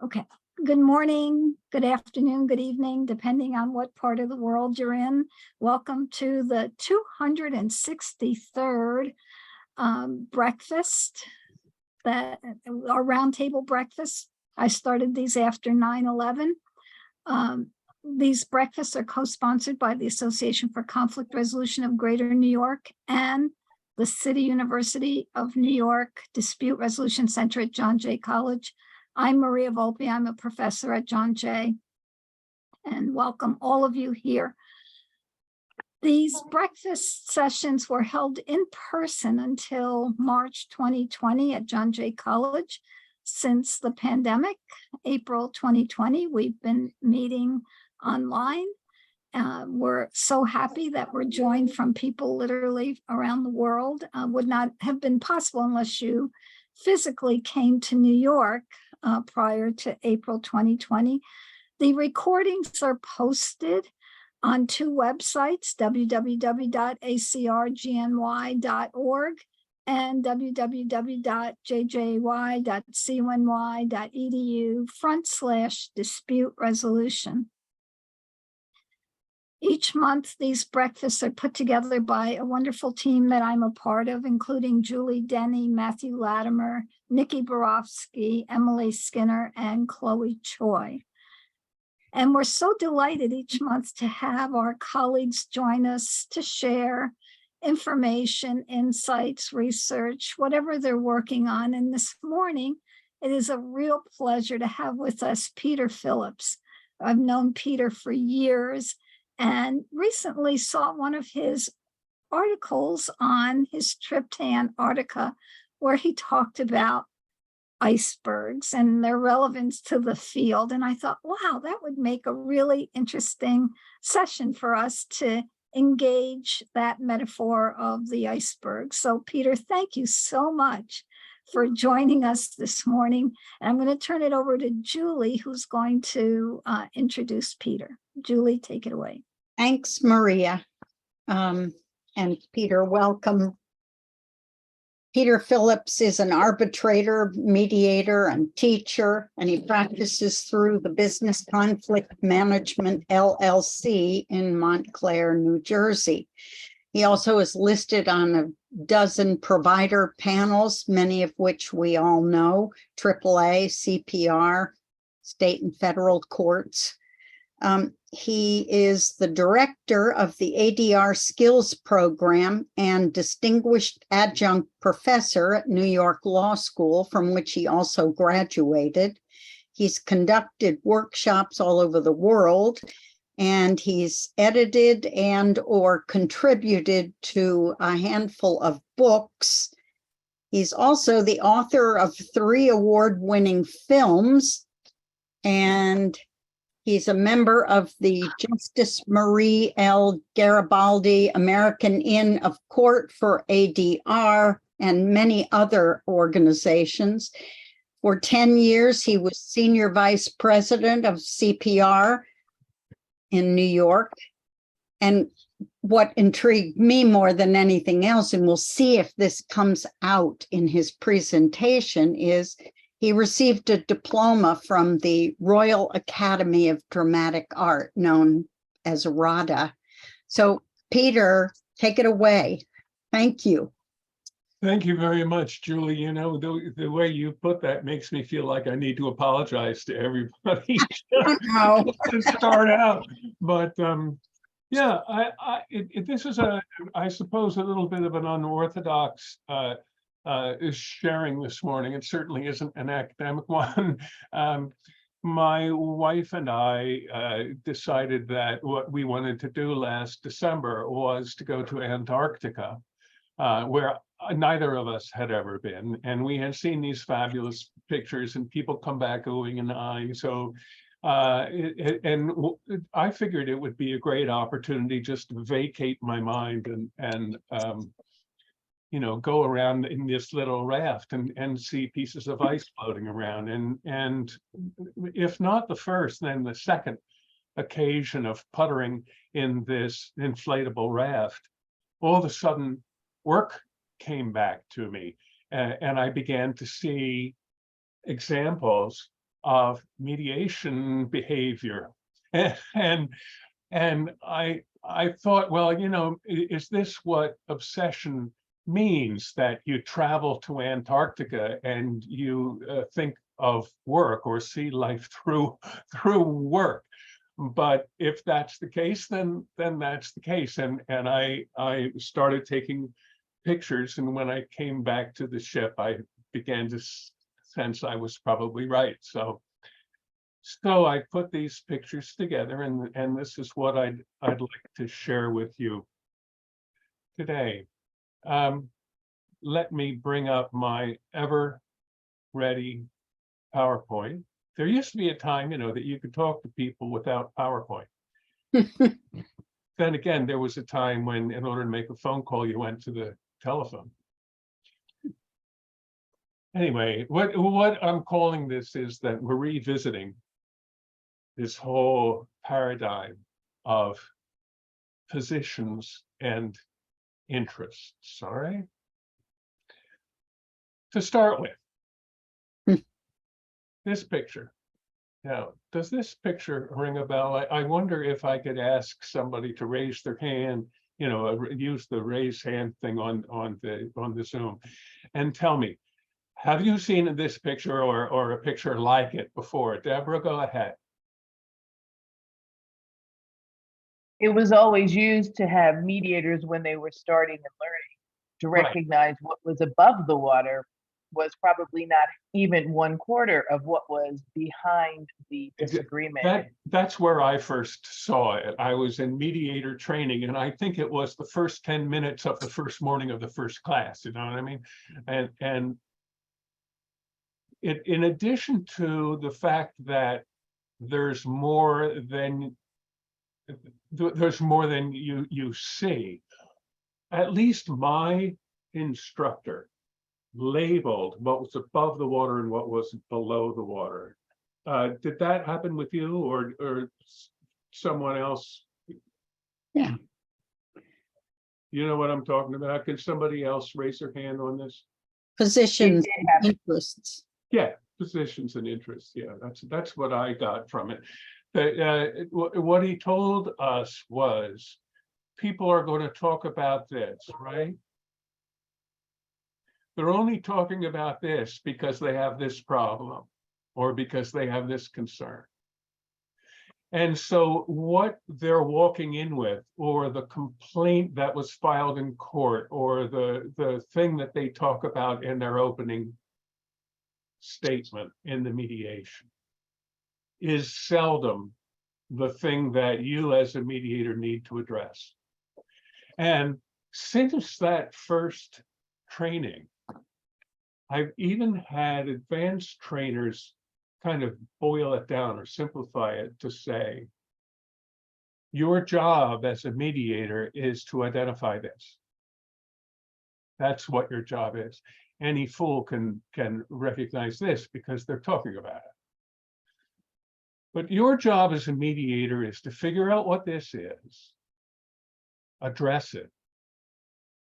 Okay. Good morning, good afternoon, good evening, depending on what part of the world you're in. Welcome to the 263rd breakfast, our roundtable breakfast. I started these after 9/11. These breakfasts are co-sponsored by the Association for Conflict Resolution of Greater New York and the City University of New York Dispute Resolution Center at John Jay College. I'm Maria Volpe. I'm a professor at John Jay, and welcome all of you here. These breakfast sessions were held in person until March 2020 at John Jay College. Since the pandemic, April 2020, we've been meeting online. We're so happy that we're joined from people literally around the world. Would not have been possible unless you physically came to New York prior to April 2020. The recordings are posted on two websites, www.acr-gny.org and www.jjy.cony.edu/dispute resolution. Each month, these breakfasts are put together by a wonderful team that I'm a part of, including Julie Denny, Matthew Latimer, Nikki Borofsky, Emily Skinner, and Chloe Choi. And we're so delighted each month to have our colleagues join us to share information, insights, research, whatever they're working on. And this morning, it is a real pleasure to have with us Peter Phillips. I've known Peter for years, and recently saw one of his articles on his trip to Antarctica, where he talked about icebergs and their relevance to the field. And I thought, wow, that would make a really interesting session for us to engage that metaphor of the iceberg. So Peter, thank you so much for joining us this morning. And I'm going to turn it over to Julie, who's going to introduce Peter. Julie, take it away. Thanks, Maria. And Peter, welcome. Peter Phillips is an arbitrator, mediator, and teacher, and he practices through the Business Conflict Management LLC in Montclair, New Jersey. He also is listed on a dozen provider panels, many of which we all know, AAA, CPR, state and federal courts. He is the director of the ADR Skills Program and distinguished adjunct professor at New York Law School, from which he also graduated. He's conducted workshops all over the world, and he's edited and or contributed to a handful of books. He's also the author of 3 award-winning films, and he's a member of the Justice Marie L. Garibaldi American Inn of Court for ADR and many other organizations. For 10 years, he was senior vice president of CPR in New York. And what intrigued me more than anything else, and we'll see if this comes out in his presentation, is he received a diploma from the Royal Academy of Dramatic Art, known as RADA. So, Peter, take it away. Thank you. Thank you very much, Julie. You know, the way you put that makes me feel like I need to apologize to everybody to start out. But yeah, this is I suppose, a little bit of an unorthodox sharing this morning. It certainly isn't an academic one. My wife and I decided that what we wanted to do last December was to go to Antarctica, where neither of us had ever been. And we had seen these fabulous pictures and people come back oohing and eyeing. So I figured it would be a great opportunity just to vacate my mind and you know, go around in this little raft and see pieces of ice floating around. And if not the first, then the second occasion of puttering in this inflatable raft, all of a sudden work came back to me, and I began to see examples of mediation behavior. And I thought, well, you know, is this what obsession means, that you travel to Antarctica and you think of work or see life through work? But if that's the case, then that's the case. And I started taking pictures, and when I came back to the ship, I began to sense I was probably right. So I put these pictures together, and this is what I'd like to share with you today. Let me bring up my ever ready PowerPoint. There used to be a time, you know, that you could talk to people without PowerPoint. Then again, there was a time when, in order to make a phone call, you went to the telephone. Anyway, what I'm calling this is that we're revisiting this whole paradigm of positions and interests. All right. To start with, this picture. Now, does this picture ring a bell? I wonder if I could ask somebody to raise their hand, you know, use the raise hand thing on the Zoom, and tell me, have you seen this picture or a picture like it before? Deborah, go ahead. It was always used to have mediators when they were starting and learning to recognize what was above the water was probably not even 1/4 of what was behind the disagreement. That's where I first saw it. I was in mediator training, and I think it was the first 10 minutes of the first morning of the first class, you know what I mean? And it, in addition to the fact that there's more than you see, at least my instructor labeled what was above the water and what was below the water. Did that happen with you or someone else? Yeah. You know what I'm talking about? Can somebody else raise their hand on this? Positions, interests. Yeah, positions and interests. Yeah, that's what I got from it. What he told us was, people are going to talk about this, right? They're only talking about this because they have this problem or because they have this concern. And so what they're walking in with, or the complaint that was filed in court, or the thing that they talk about in their opening statement in the mediation, is seldom the thing that you as a mediator need to address. And since that first training, I've even had advanced trainers kind of boil it down or simplify it to say, your job as a mediator is to identify this. That's what your job is. Any fool can recognize this because they're talking about it. But your job as a mediator is to figure out what this is, address it,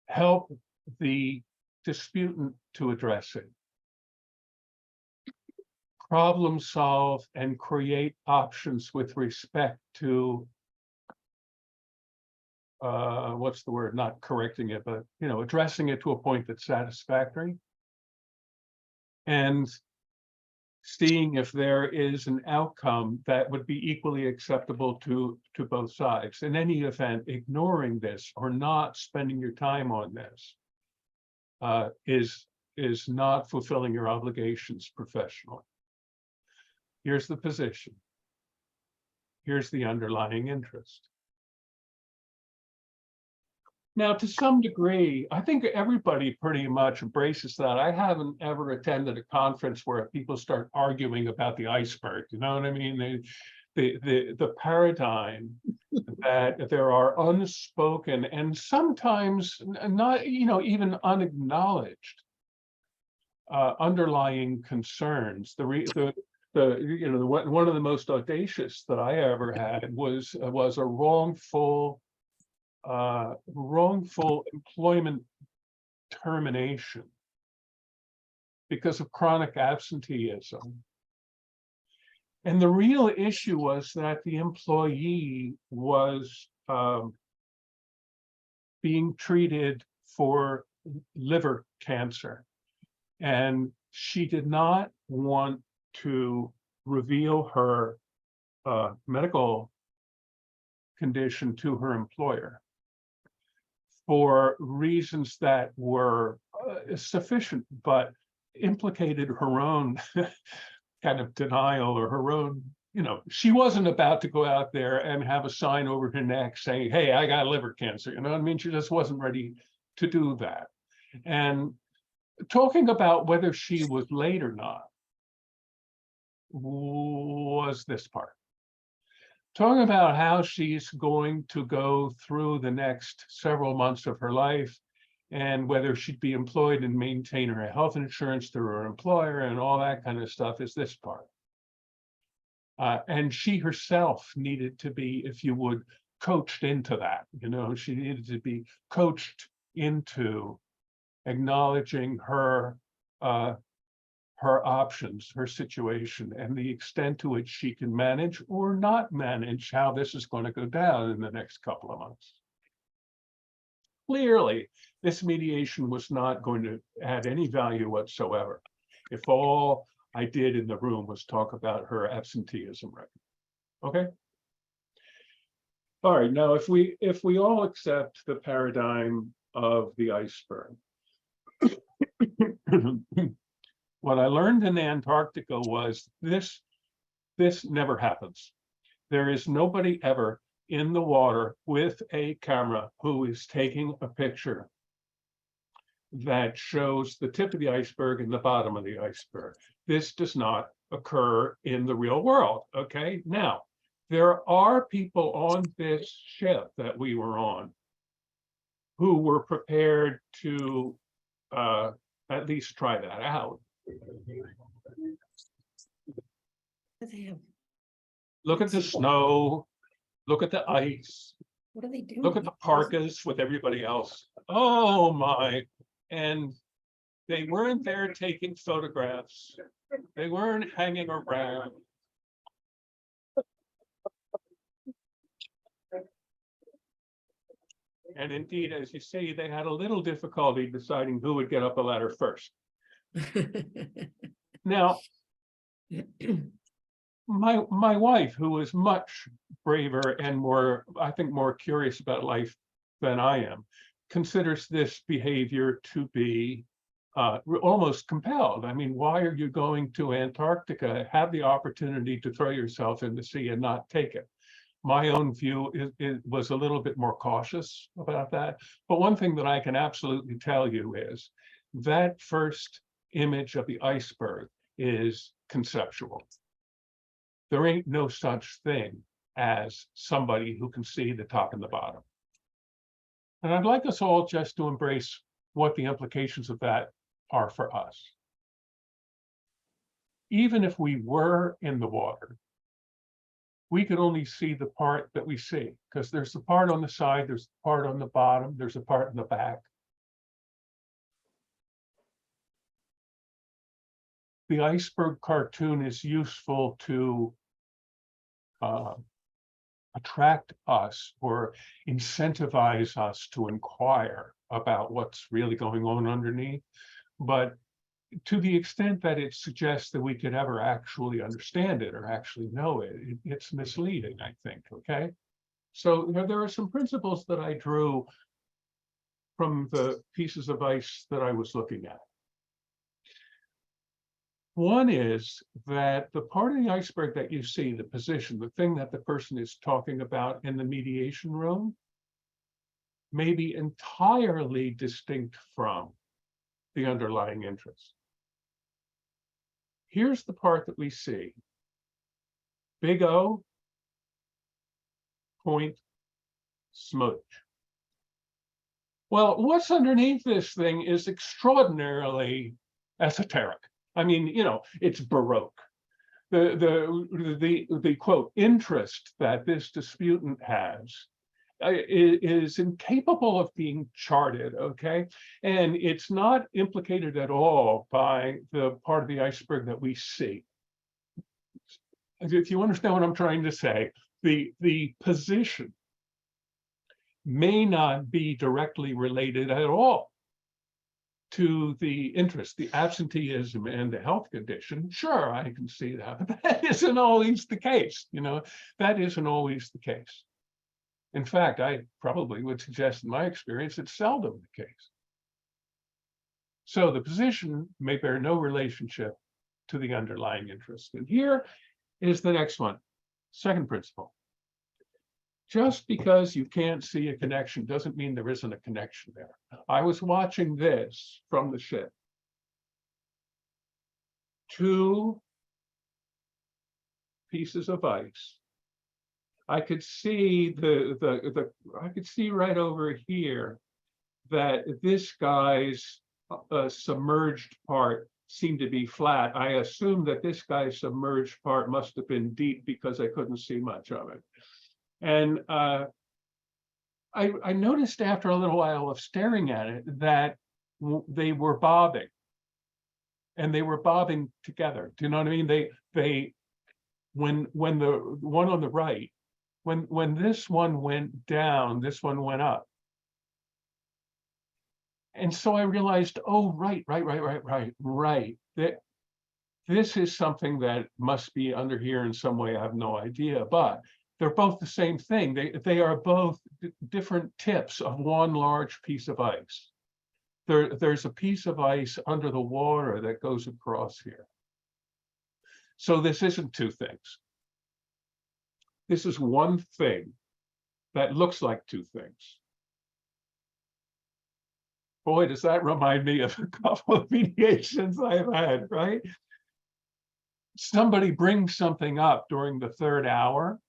help the disputant to address it, problem solve, and create options with respect to what's the word, not correcting it, but you know, addressing it to a point that's satisfactory, and seeing if there is an outcome that would be equally acceptable to both sides. In any event, ignoring this or not spending your time on this is not fulfilling your obligations professionally. Here's the position. Here's the underlying interest. Now, to some degree, I think everybody pretty much embraces that. I haven't ever attended a conference where people start arguing about the iceberg. You know what I mean? The paradigm that there are unspoken and sometimes not, you know, even unacknowledged underlying concerns. You know, one of the most audacious that I ever had was a wrongful employment termination because of chronic absenteeism And the real issue was that the employee was being treated for liver cancer. And she did not want to reveal her medical condition to her employer for reasons that were sufficient, but implicated her own kind of denial or her own, she wasn't about to go out there and have a sign over her neck saying, hey, I got liver cancer. You know what I mean? She just wasn't ready to do that. And talking about whether she was late or not was this part. Talking about how she's going to go through the next several months of her life and whether she'd be employed and maintain her health insurance through her employer and all that kind of stuff is this part. And she herself needed to be, if you would, coached into that. She needed to be coached into acknowledging her options, her situation, and the extent to which she can manage or not manage how this is going to go down in the next couple of months. Clearly, this mediation was not going to add any value whatsoever if all I did in the room was talk about her absenteeism record. Okay? All right, now if we all accept the paradigm of the iceberg, what I learned in Antarctica was this never happens. There is nobody ever in the water with a camera who is taking a picture that shows the tip of the iceberg and the bottom of the iceberg. This does not occur in the real world, okay? Now, there are people on this ship that we were on who were prepared to at least try that out. Look at the snow, look at the ice, What are they doing? look at the parkas with everybody else. Oh my. And they weren't there taking photographs. They weren't hanging around. And indeed, as you say, they had a little difficulty deciding who would get up a ladder first. Now, my wife, who is much braver and more, I think, more curious about life than I am, considers this behavior to be almost compelled. I mean, why are you going to Antarctica, have the opportunity to throw yourself in the sea and not take it? My own view was a little bit more cautious about that. But one thing that I can absolutely tell you is that first image of the iceberg is conceptual. There ain't no such thing as somebody who can see the top and the bottom. And I'd like us all just to embrace what the implications of that are for us. Even if we were in the water, we could only see the part that we see, because there's the part on the side, there's the part on the bottom, there's a part in the back. The iceberg cartoon is useful to attract us or incentivize us to inquire about what's really going on underneath. But to the extent that it suggests that we could ever actually understand it or actually know it, it's misleading, I think, okay? So there are some principles that I drew from the pieces of ice that I was looking at. One is that the part of the iceberg that you see, the position, the thing that the person is talking about in the mediation room, may be entirely distinct from the underlying interest. Here's the part that we see. Big O, point, smudge. Well, what's underneath this thing is extraordinarily esoteric. I mean, it's Baroque. The quote interest that this disputant has is incapable of being charted, okay? And it's not implicated at all by the part of the iceberg that we see. if you understand what I'm trying to say, the position may not be directly related at all to the interest, the absenteeism and the health condition. Sure, I can see that, but that isn't always the case. That isn't always the case. In fact, I probably would suggest in my experience, it's seldom the case. So the position may bear no relationship to the underlying interest. And here is the next one, second principle. Just because you can't see a connection doesn't mean there isn't a connection there. I was watching this from the ship. Two pieces of ice. I could see I could see right over here that this guy's submerged part seemed to be flat. I assumed that this guy's submerged part must have been deep because I couldn't see much of it. And I noticed after a little while of staring at it that they were bobbing, and they were bobbing together. Do you know what I mean? When the one on the right, when this one went down, this one went up. And so I realized, oh, right. That this is something that must be under here in some way. I have no idea, but they're both the same thing. They are both different tips of one large piece of ice. There's a piece of ice under the water that goes across here. So this isn't two things. This is one thing that looks like two things. Boy, does that remind me of a couple of mediations I've had, right? Somebody brings something up during the third hour,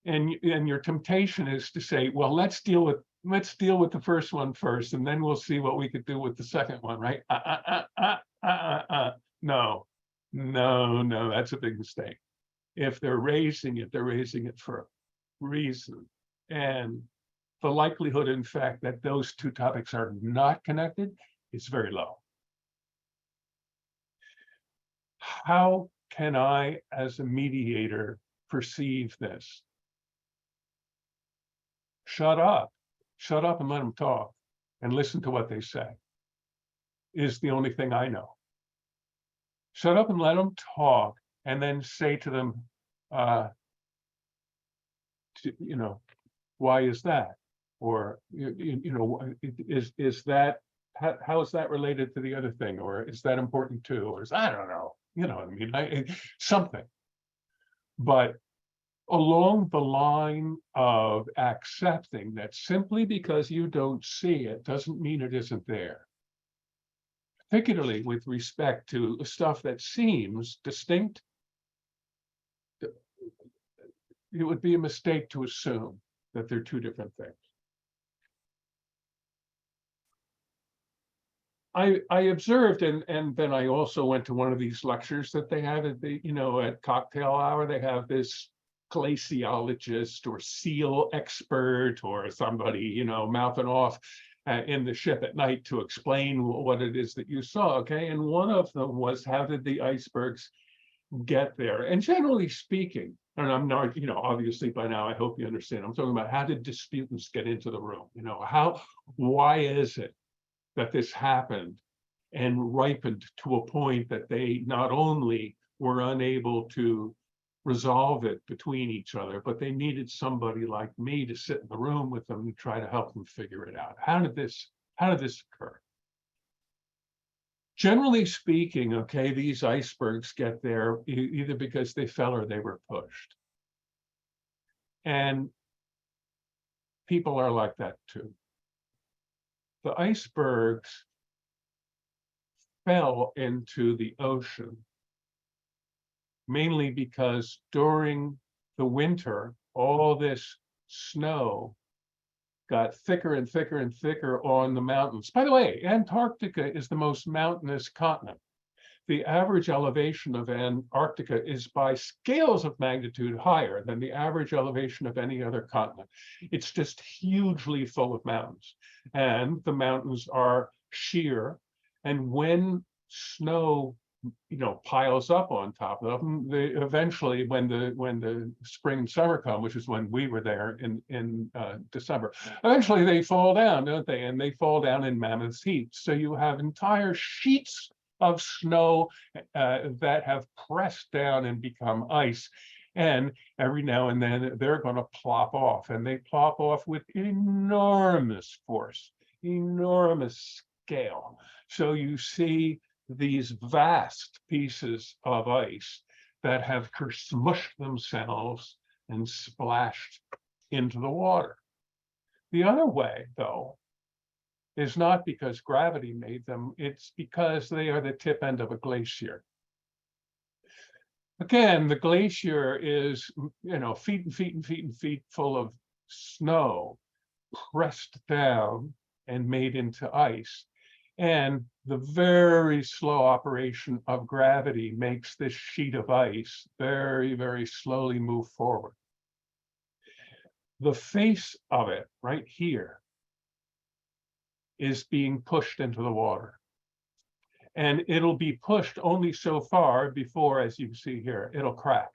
and your temptation is to say, well, let's deal with the first one first, and then we'll see what we could do with the second one, right? No, that's a big mistake. If they're raising it for a reason. And the likelihood, in fact, that those two topics are not connected is very low. How can I, as a mediator, perceive this? Shut up and let them talk and listen to what they say is the only thing I know. Shut up and let them talk, and then say to them, why is that? Or, is that, how is that related to the other thing? Or is that important too? Or I don't know, what I mean, something. But along the line of accepting that simply because you don't see it doesn't mean it isn't there. Particularly with respect to stuff that seems distinct, it would be a mistake to assume that they're two different things. I observed, and then I also went to one of these lectures that they have at the, at cocktail hour. They have this glaciologist or seal expert or somebody, mouthing off in the ship at night to explain what it is that you saw. Okay, and one of them was, how did the icebergs get there? And generally speaking, and I'm not, obviously by now I hope you understand, I'm talking about how did disputants get into the room? Why is it that this happened and ripened to a point that they not only were unable to resolve it between each other, but they needed somebody like me to sit in the room with them and try to help them figure it out. How did this occur? Generally speaking, okay, these icebergs get there either because they fell or they were pushed. And people are like that too. The icebergs fell into the ocean mainly because during the winter, all this snow got thicker and thicker and thicker on the mountains. By the way, Antarctica is the most mountainous continent. The average elevation of Antarctica is by scales of magnitude higher than the average elevation of any other continent. It's just hugely full of mountains, and the mountains are sheer. And when snow piles up on top of them. They eventually, when the spring and summer come, which is when we were there in December, eventually they fall down, don't they? And they fall down in mammoth heaps. So you have entire sheets of snow that have pressed down and become ice. And every now and then they're going to plop off, and they plop off with enormous force, enormous scale. So you see these vast pieces of ice that have smushed themselves and splashed into the water. The other way, though, is not because gravity made them, it's because they are the tip end of a glacier. Again, the glacier is, feet and feet and feet and feet full of snow pressed down and made into ice. And the very slow operation of gravity makes this sheet of ice very, very slowly move forward. The face of it right here is being pushed into the water. And it'll be pushed only so far before, as you see here, it'll crack.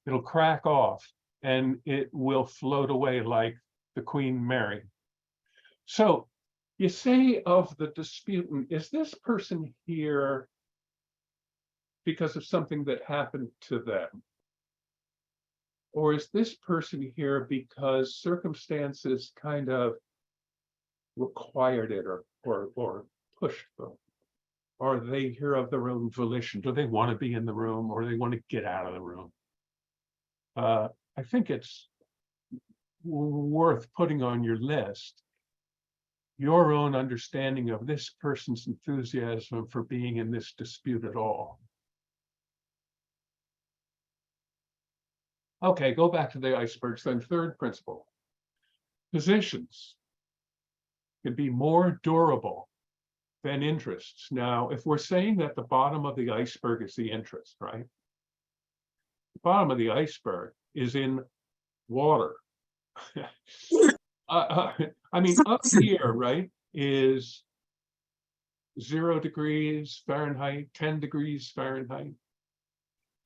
It'll crack off and it will float away like the Queen Mary. So you say of the disputant, is this person here because of something that happened to them? Or is this person here because circumstances kind of required it or pushed them? Or are they here of their own volition? Do they want to be in the room, or do they want to get out of the room? I think it's worth putting on your list your own understanding of this person's enthusiasm for being in this dispute at all. Okay, go back to the icebergs then. Third principle. Positions can be more durable than interests. Now, if we're saying that the bottom of the iceberg is the interest, right? The bottom of the iceberg is in water. I mean, up here, right, is 0 degrees Fahrenheit, 10 degrees Fahrenheit.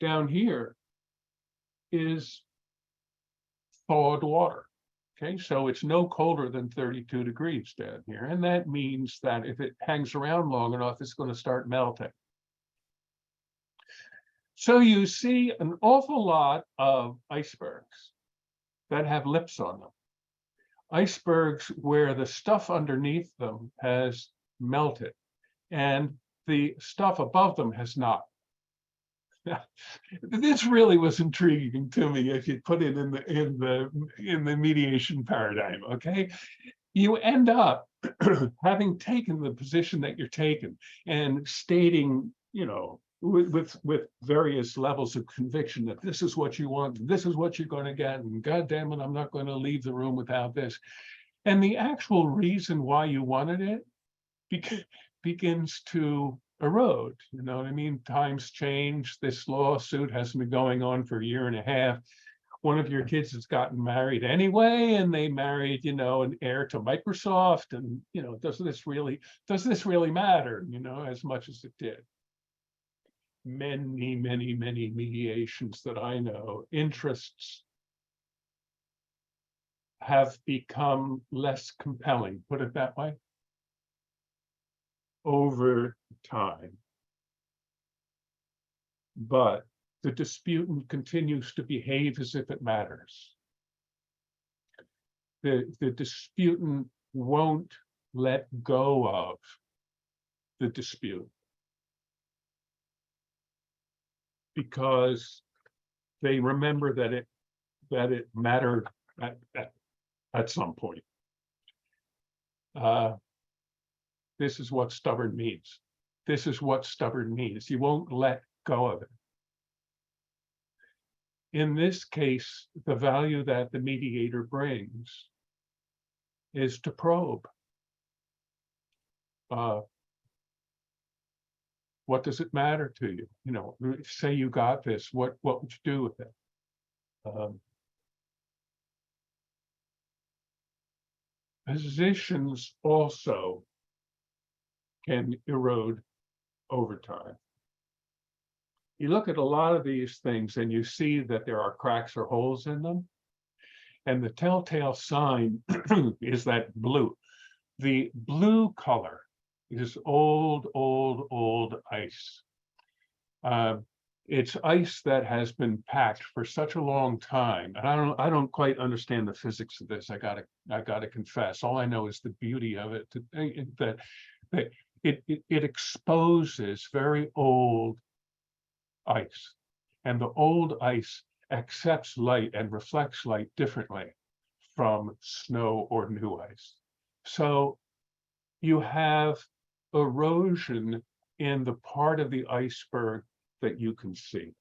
Down here is thawed water. Okay, so it's no colder than 32 degrees down here. And that means that if it hangs around long enough, it's going to start melting. So you see an awful lot of icebergs that have lips on them. Icebergs where the stuff underneath them has melted and the stuff above them has not. This really was intriguing to me if you put it in the mediation paradigm. Okay, you end up having taken the position that you're taking and stating, with various levels of conviction that this is what you want, and this is what you're going to get, and God damn it, I'm not going to leave the room without this. And the actual reason why you wanted it begins to erode. You know what I mean? Times change. This lawsuit hasn't been going on for a year and a half. One of your kids has gotten married anyway, and they married, an heir to Microsoft. And, does this really matter, as much as it did? Many, many, many mediations that I know, interests have become less compelling, put it that way, over time. But the disputant continues to behave as if it matters. The disputant won't let go of the dispute because they remember that it mattered at some point. This is what stubborn means. This is what stubborn means. You won't let go of it. In this case, the value that the mediator brings is to probe. What does it matter to you? Say you got this, what would you do with it? Positions also can erode over time. You look at a lot of these things and you see that there are cracks or holes in them. And the telltale sign is that blue. The blue color is old ice. It's ice that has been packed for such a long time, and I don't quite understand the physics of this. I gotta confess. All I know is the beauty of it. That it exposes very old ice, and the old ice accepts light and reflects light differently from snow or new ice. So you have erosion in the part of the iceberg that you can see.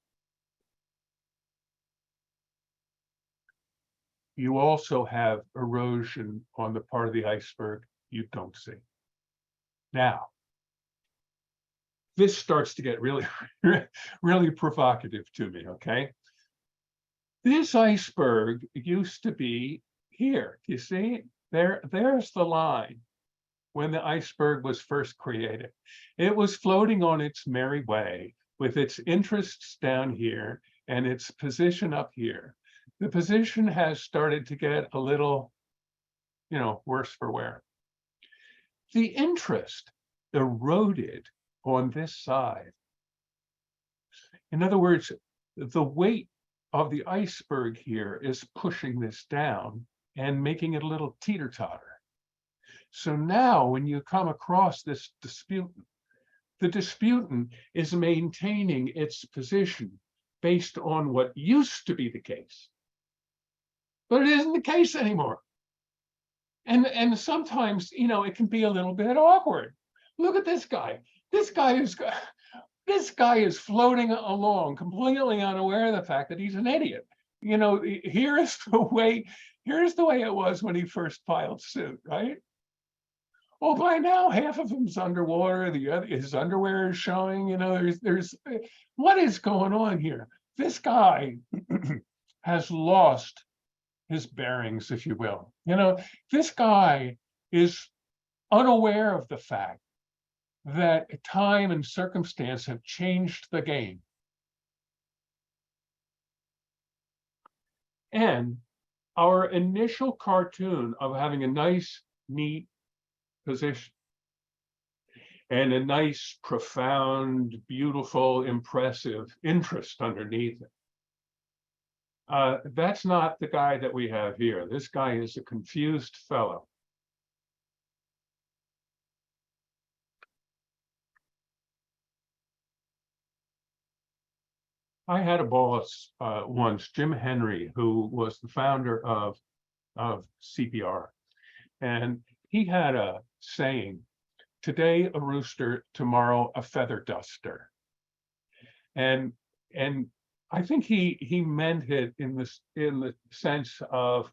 You also have erosion on the part of the iceberg you don't see. Now, this starts to get really, really provocative to me, okay? This iceberg used to be here. You see, there's the line when the iceberg was first created. It was floating on its merry way with its interests down here and its position up here. The position has started to get a little, worse for wear. The interest eroded on this side. In other words, the weight of the iceberg here is pushing this down and making it a little teeter-totter. So now when you come across this disputant, the disputant is maintaining its position based on what used to be the case. But it isn't the case anymore. And sometimes, it can be a little bit awkward. Look at this guy. This guy is floating along, completely unaware of the fact that he's an idiot. Here's the way it was when he filed suit, right? Oh, by now half of him's underwater. His underwear is showing. There's what is going on here? This guy has lost his bearings, if you will. This guy is unaware of the fact that time and circumstance have changed the game. And our initial cartoon of having a nice, neat position and a nice, profound, beautiful, impressive interest underneath it. That's not the guy that we have here. This guy is a confused fellow. I had a boss once, Jim Henry, who was the founder of CPR. And he had a saying, today a rooster, tomorrow a feather duster. And I think he meant it in the sense of,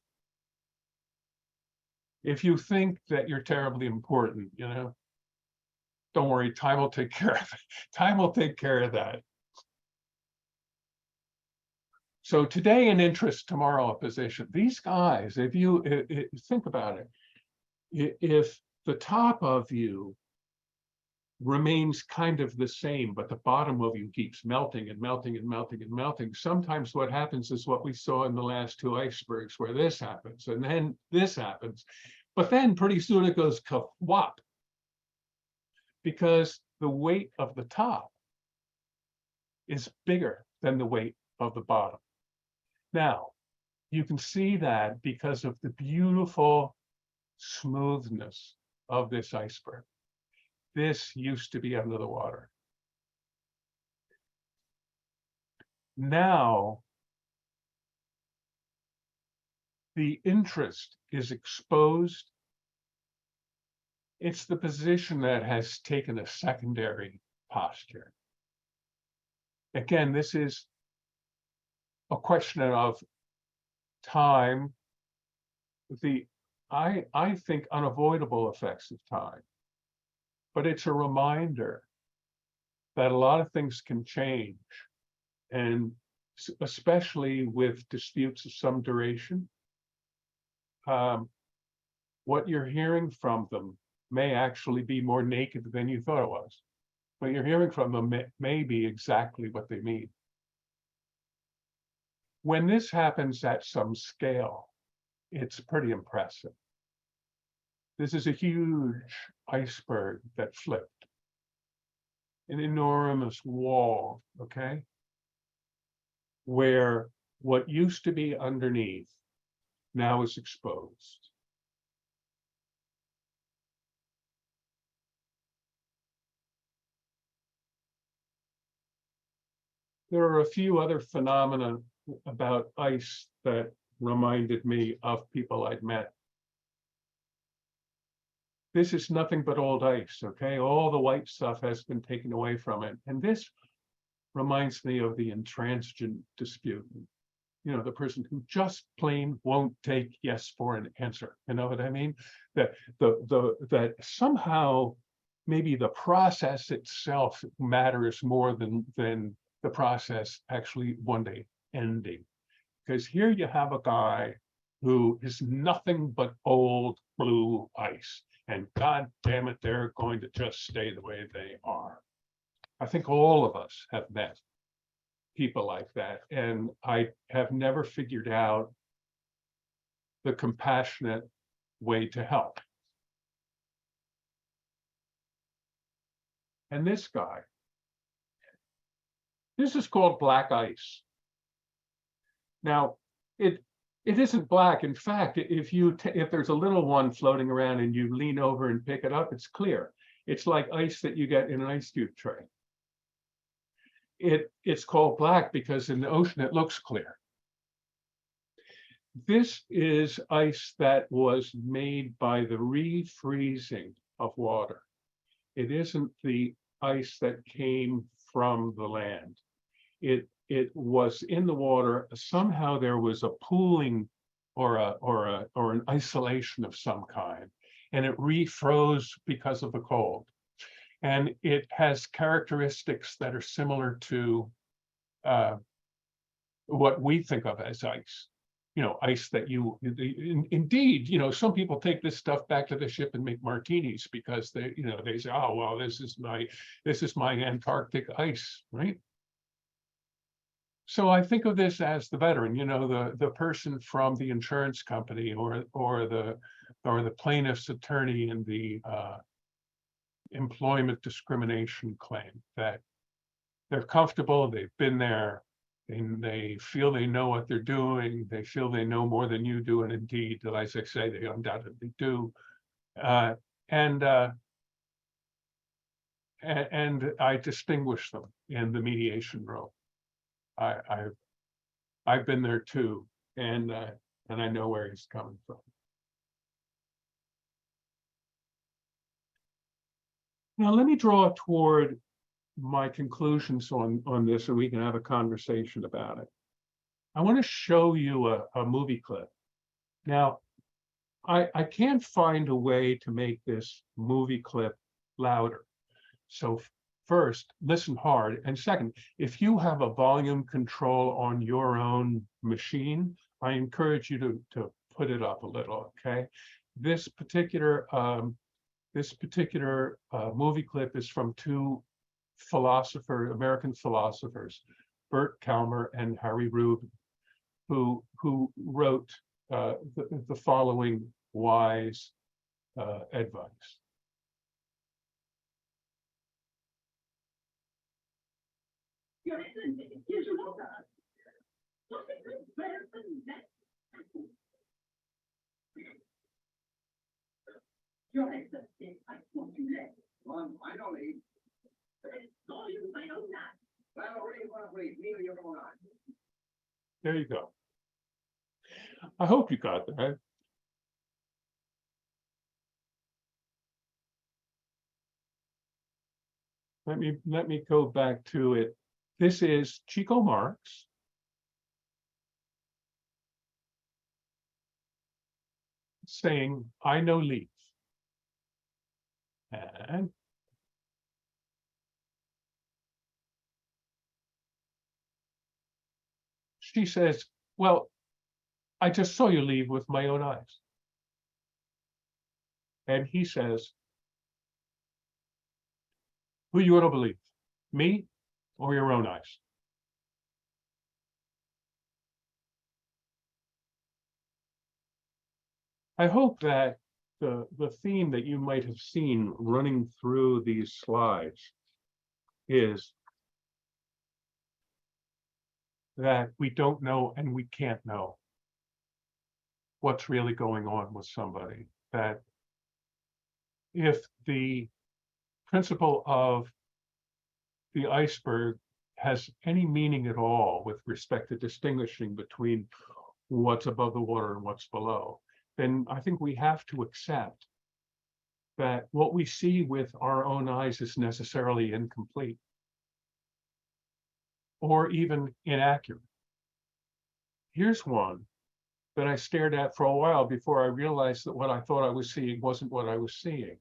if you think that you're terribly important, don't worry, time will take care of it. Time will take care of that. So today an interest, tomorrow a position. These guys, if you think about it, if the top of you remains kind of the same, but the bottom of you keeps melting and melting and melting and melting, sometimes what happens is what we saw in the last two icebergs, where this happens and then this happens. But then pretty soon it goes ka-whop, because the weight of the top is bigger than the weight of the bottom. Now, you can see that because of the beautiful smoothness of this iceberg. This used to be under the water. Now, the interest is exposed. It's the position that has taken a secondary posture. Again, this is a question of time, I think unavoidable effects of time, but it's a reminder that a lot of things can change, and especially with disputes of some duration, what you're hearing from them may actually be more naked than you thought it was. what you're hearing from them may be exactly what they mean. When this happens at some scale, it's pretty impressive. This is a huge iceberg that flipped. An enormous wall, okay? Where what used to be underneath now is exposed. There are a few other phenomena about ice that reminded me of people I'd met. This is nothing but old ice, okay? All the white stuff has been taken away from it. And this reminds me of the intransigent disputant. You know, the person who just plain won't take yes for an answer. You know what I mean? That that somehow maybe the process itself matters more than the process actually one day ending. Because here you have a guy who is nothing but old blue ice. And God damn it, they're going to just stay the way they are. I think all of us have met people like that. And I have never figured out the compassionate way to help. And this guy, this is called black ice. Now, it isn't black. In fact, if there's a little one floating around and you lean over and pick it up, it's clear. It's like ice that you get in an ice cube tray. It's called black because in the ocean it looks clear. This is ice that was made by the refreezing of water. It isn't the ice that came from the land. It was in the water. Somehow there was a pooling or an isolation of some kind, and it refroze because of the cold. And it has characteristics that are similar to what we think of as ice. You know, ice that indeed, you know, some people take this stuff back to the ship and make martinis because they say, oh, well, this is my Antarctic ice, right? So I think of this as the veteran, you know, the person from the insurance company or the plaintiff's attorney in the employment discrimination claim, that they're comfortable, they've been there, and they feel they know what they're doing, they feel they know more than you do, and indeed, as I say, they undoubtedly do. And I distinguish them in the mediation room. I've been there too, and I know where he's coming from. Now let me draw toward my conclusions on this, so we can have a conversation about it. I want to show you a movie clip. Now, I can't find a way to make this movie clip louder. So first, listen hard. And second, if you have a volume control on your own machine, I encourage you to put it up a little, okay? This particular movie clip is from two American philosophers, Bert Kalmer and Harry Rubin, who wrote the following wise advice. There you go. I hope you got that. Let me go back to it. This is Chico Marx. Saying, I know leaf. And she says, well, I just saw you leave with my own eyes. And he says, Who you want to believe, me or your own eyes? I hope that the theme that you might have seen running through these slides is that we don't know and we can't know what's really going on with somebody. That if the principle of the iceberg has any meaning at all with respect to distinguishing between what's above the water and what's below, then I think we have to accept that what we see with our own eyes is necessarily incomplete or even inaccurate. Here's one that I stared at for a while before I realized that what I thought I was seeing wasn't what I was seeing.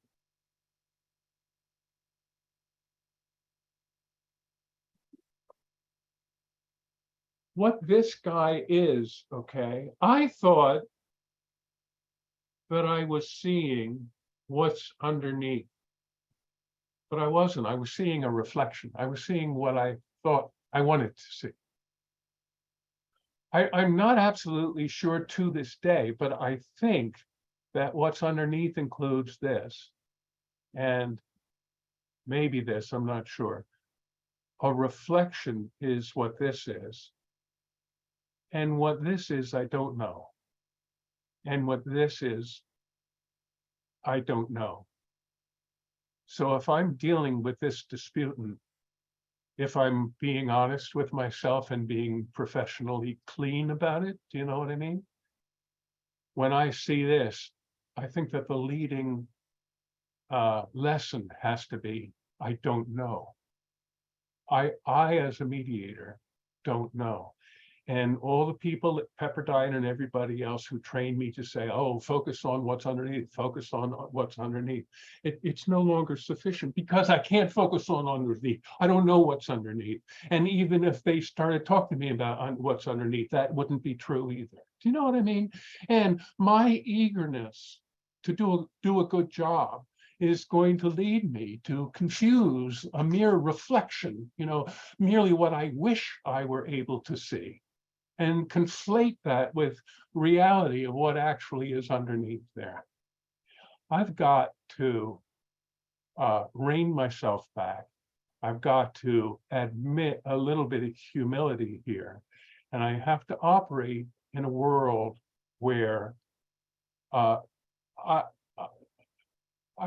What this guy is, okay, I thought that I was seeing what's underneath, but I wasn't. I was seeing a reflection. I was seeing what I thought I wanted to see. I'm not absolutely sure to this day, but I think that what's underneath includes this, and maybe this, I'm not sure. A reflection is what this is. And what this is, I don't know. And what this is, I don't know. So if I'm dealing with this disputant, if I'm being honest with myself and being professionally clean about it, do you know what I mean? When I see this, I think that the leading lesson has to be, I don't know. I as a mediator don't know. And all the people at Pepperdine and everybody else who trained me to say, oh, focus on what's underneath, focus on what's underneath. It's no longer sufficient because I can't focus on underneath. I don't know what's underneath. And even if they started talking to me about what's underneath, that wouldn't be true either. Do you know what I mean? And my eagerness to do a good job is going to lead me to confuse a mere reflection, merely what I wish I were able to see, and conflate that with reality of what actually is underneath there. I've got to rein myself back. I've got to admit a little bit of humility here. And I have to operate in a world where I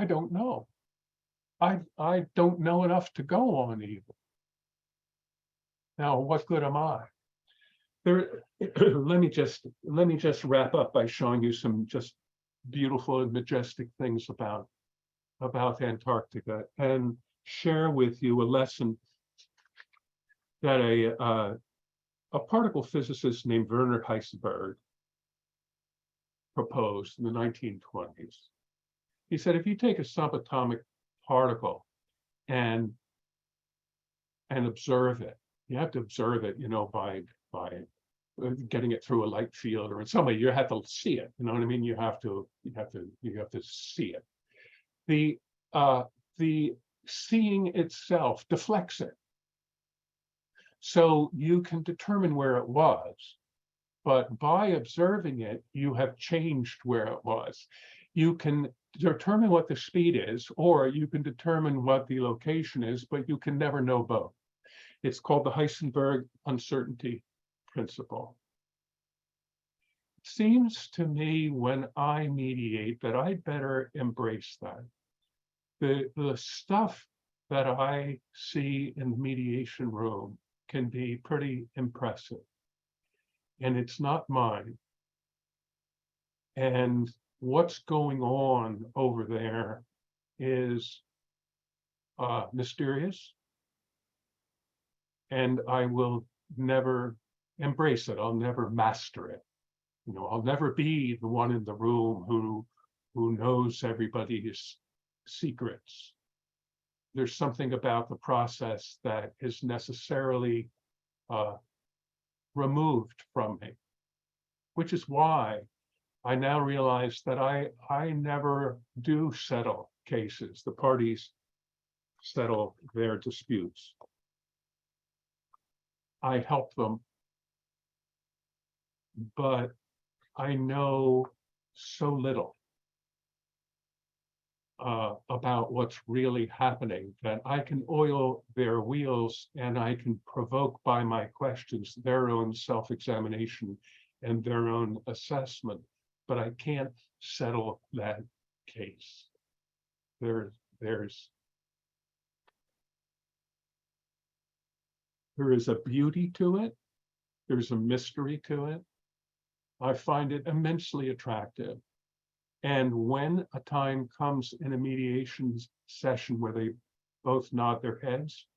don't know. I don't know enough to go on even. Now, what good am I? Let me just wrap up by showing you some just beautiful and majestic things about Antarctica, and share with you a lesson that a particle physicist named Werner Icebergs proposed in the 1920s. He said, if you take a subatomic particle and observe it, you have to observe it, by getting it through a light field, or in some way you have to see it. You know what I mean? You have to see it. The seeing itself deflects it. So you can determine where it was, but by observing it, you have changed where it was. You can determine what the speed is, or you can determine what the location is, but you can never know both. It's called the Heisenberg uncertainty principle. It seems to me when I mediate that I'd better embrace that. The stuff that I see in the mediation room can be pretty impressive, and it's not mine. And what's going on over there is mysterious, and I will never embrace it. I'll never master it. I'll never be the one in the room who knows everybody's secrets. There's something about the process that is necessarily removed from me, which is why I now realize that I never do settle cases. The parties settle their disputes. I help them, but I know so little about what's really happening that I can oil their wheels and I can provoke by my questions their own self-examination and their own assessment, but I can't settle that case. There is a beauty to it. There's a mystery to it. I find it immensely attractive. And when a time comes in a mediation session where they both nod their heads,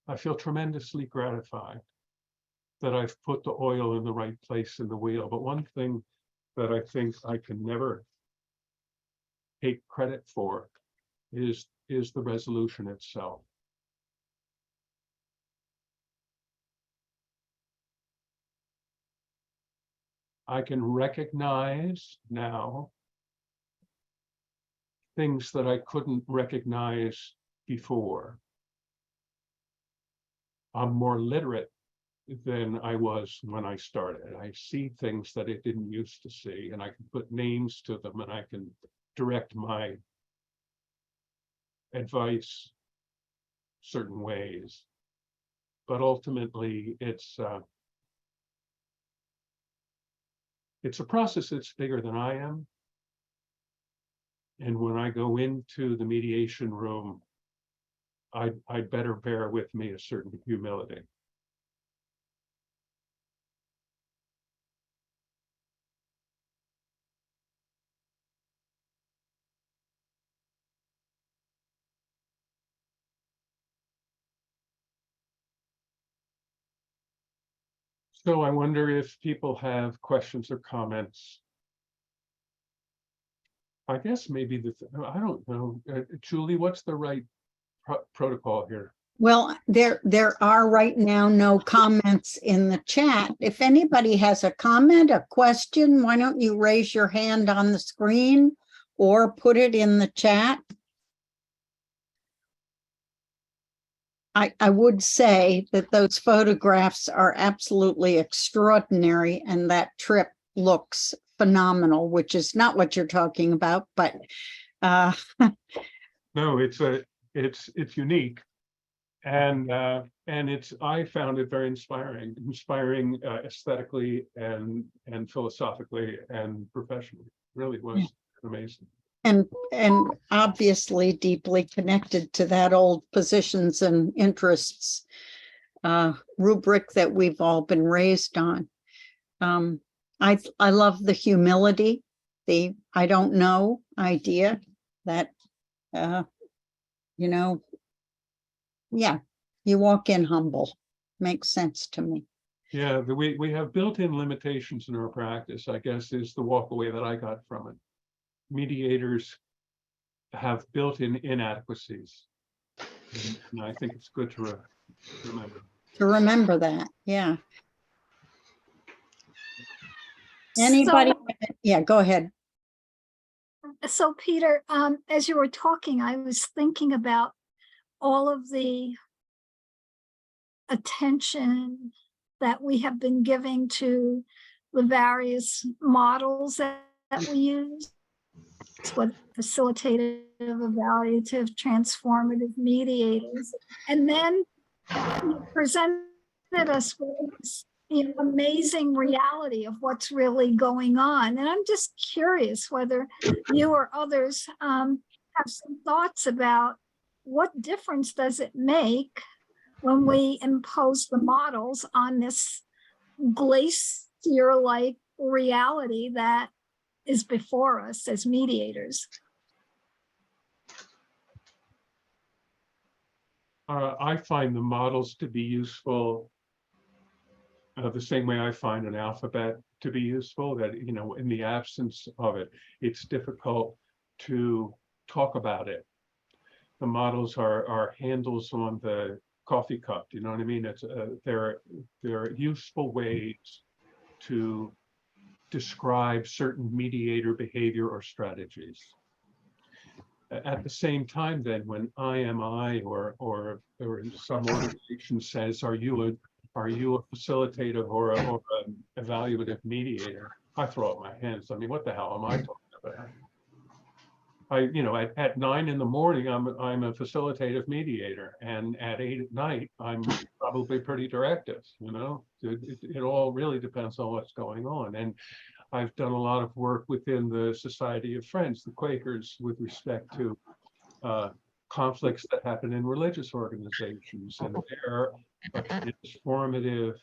I feel tremendously gratified that I've put the oil in the right place in the wheel. But one thing that I think I can never take credit for is the resolution itself. I can recognize now things that I couldn't recognize before. I'm more literate than I was when I started. I see things that I didn't used to see, and I can put names to them, and I can direct my advice certain ways. But ultimately, it's a process that's bigger than I am. And when I go into the mediation room, I'd better bear with me a certain humility. So I wonder if people have questions or comments. I guess maybe I don't know. Julie, what's the right protocol here? Well, there are right now no comments in the chat. If anybody has a comment, a question, why don't you raise your hand on the screen or put it in the chat? I would say that those photographs are absolutely extraordinary, and that trip looks phenomenal, which is not what you're talking about, but no, it's unique, and I found it very inspiring aesthetically and philosophically and professionally. It really was amazing. And obviously deeply connected to that old positions and interests rubric that we've all been raised on. I love the humility, the I don't know idea that, you know, yeah, you walk in humble. Makes sense to me. Yeah, we have built-in limitations in our practice, I guess, is the walkaway that I got from it. Mediators have built-in inadequacies, and I think it's good to remember. To remember that, yeah. Anybody? Yeah, go ahead. So Peter, as you were talking, I was thinking about all of the attention that we have been giving to the various models that we use, what facilitative, evaluative, transformative, mediators, and then you presented us with this amazing reality of what's really going on. And I'm just curious whether you or others have some thoughts about what difference does it make when we impose the models on this glacier-like reality that is before us as mediators. I find the models to be useful the same way I find an alphabet to be useful, that, you know, in the absence of it, it's difficult to talk about it. The models are handles on the coffee cup, you know what I mean? It's they're useful ways to describe certain mediator behavior or strategies. at the same time, then when IMI or some organization says, are you a facilitative or an evaluative mediator? I throw up my hands. I mean, what the hell am I talking about? At 9 in the morning, I'm a facilitative mediator, and at 8 at night, I'm probably pretty directive. It all really depends on what's going on. And I've done a lot of work within the Society of Friends, the Quakers, with respect to conflicts that happen in religious organizations, and there a transformative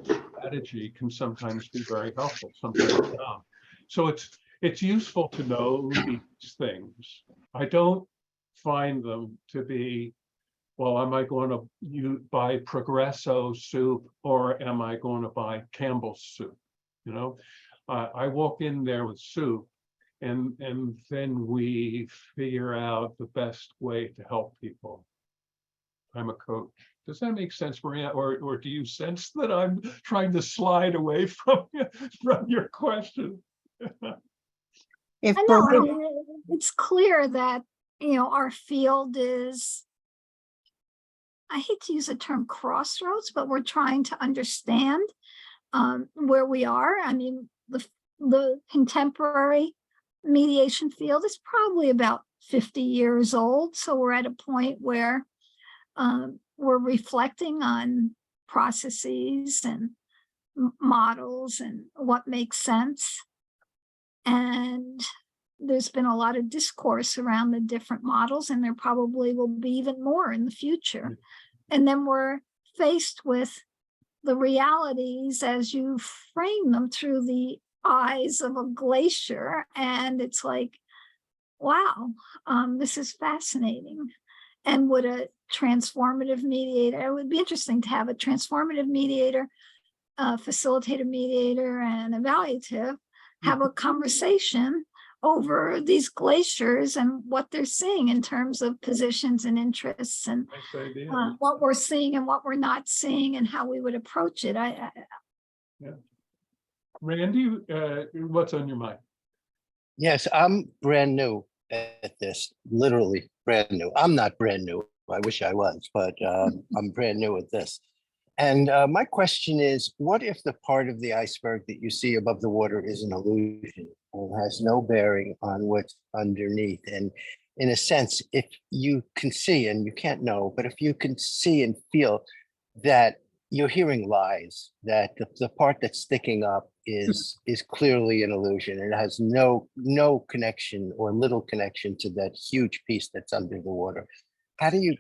strategy can sometimes be very helpful, sometimes not. So it's useful to know these things. I don't find them to be, well, am I going to buy Progresso soup or am I going to buy Campbell's soup? I walk in there with soup, and then we figure out the best way to help people. I'm a coach. Does that make sense, Maria? Or do you sense that I'm trying to slide away from your question? If I know, Baruch- it's clear that, our field is, I hate to use the term crossroads, but we're trying to understand where we are. I mean, the contemporary mediation field is probably about 50 years old. So we're at a point where we're reflecting on processes and models and what makes sense. And there's been a lot of discourse around the different models, and there probably will be even more in the future. And then we're faced with the realities as you frame them through the eyes of a glacier. And it's like, wow, this is fascinating. And would a transformative mediator, it would be interesting to have a transformative mediator, facilitator mediator, and evaluative have a conversation over these glaciers and what they're seeing in terms of positions and interests, and Nice idea. what we're seeing and what we're not seeing, and how we would approach it. Randy, what's on your mind? Yes, I'm brand new at this, literally brand new. I'm not brand new. I wish I was, but I'm brand new at this. And my question is, what if the part of the iceberg that you see above the water is an illusion and has no bearing on what's underneath? And in a sense, if you can see, and you can't know, but if you can see and feel that you're hearing lies, that the part that's sticking up is clearly an illusion, and it has no connection or little connection to that huge piece that's under the water.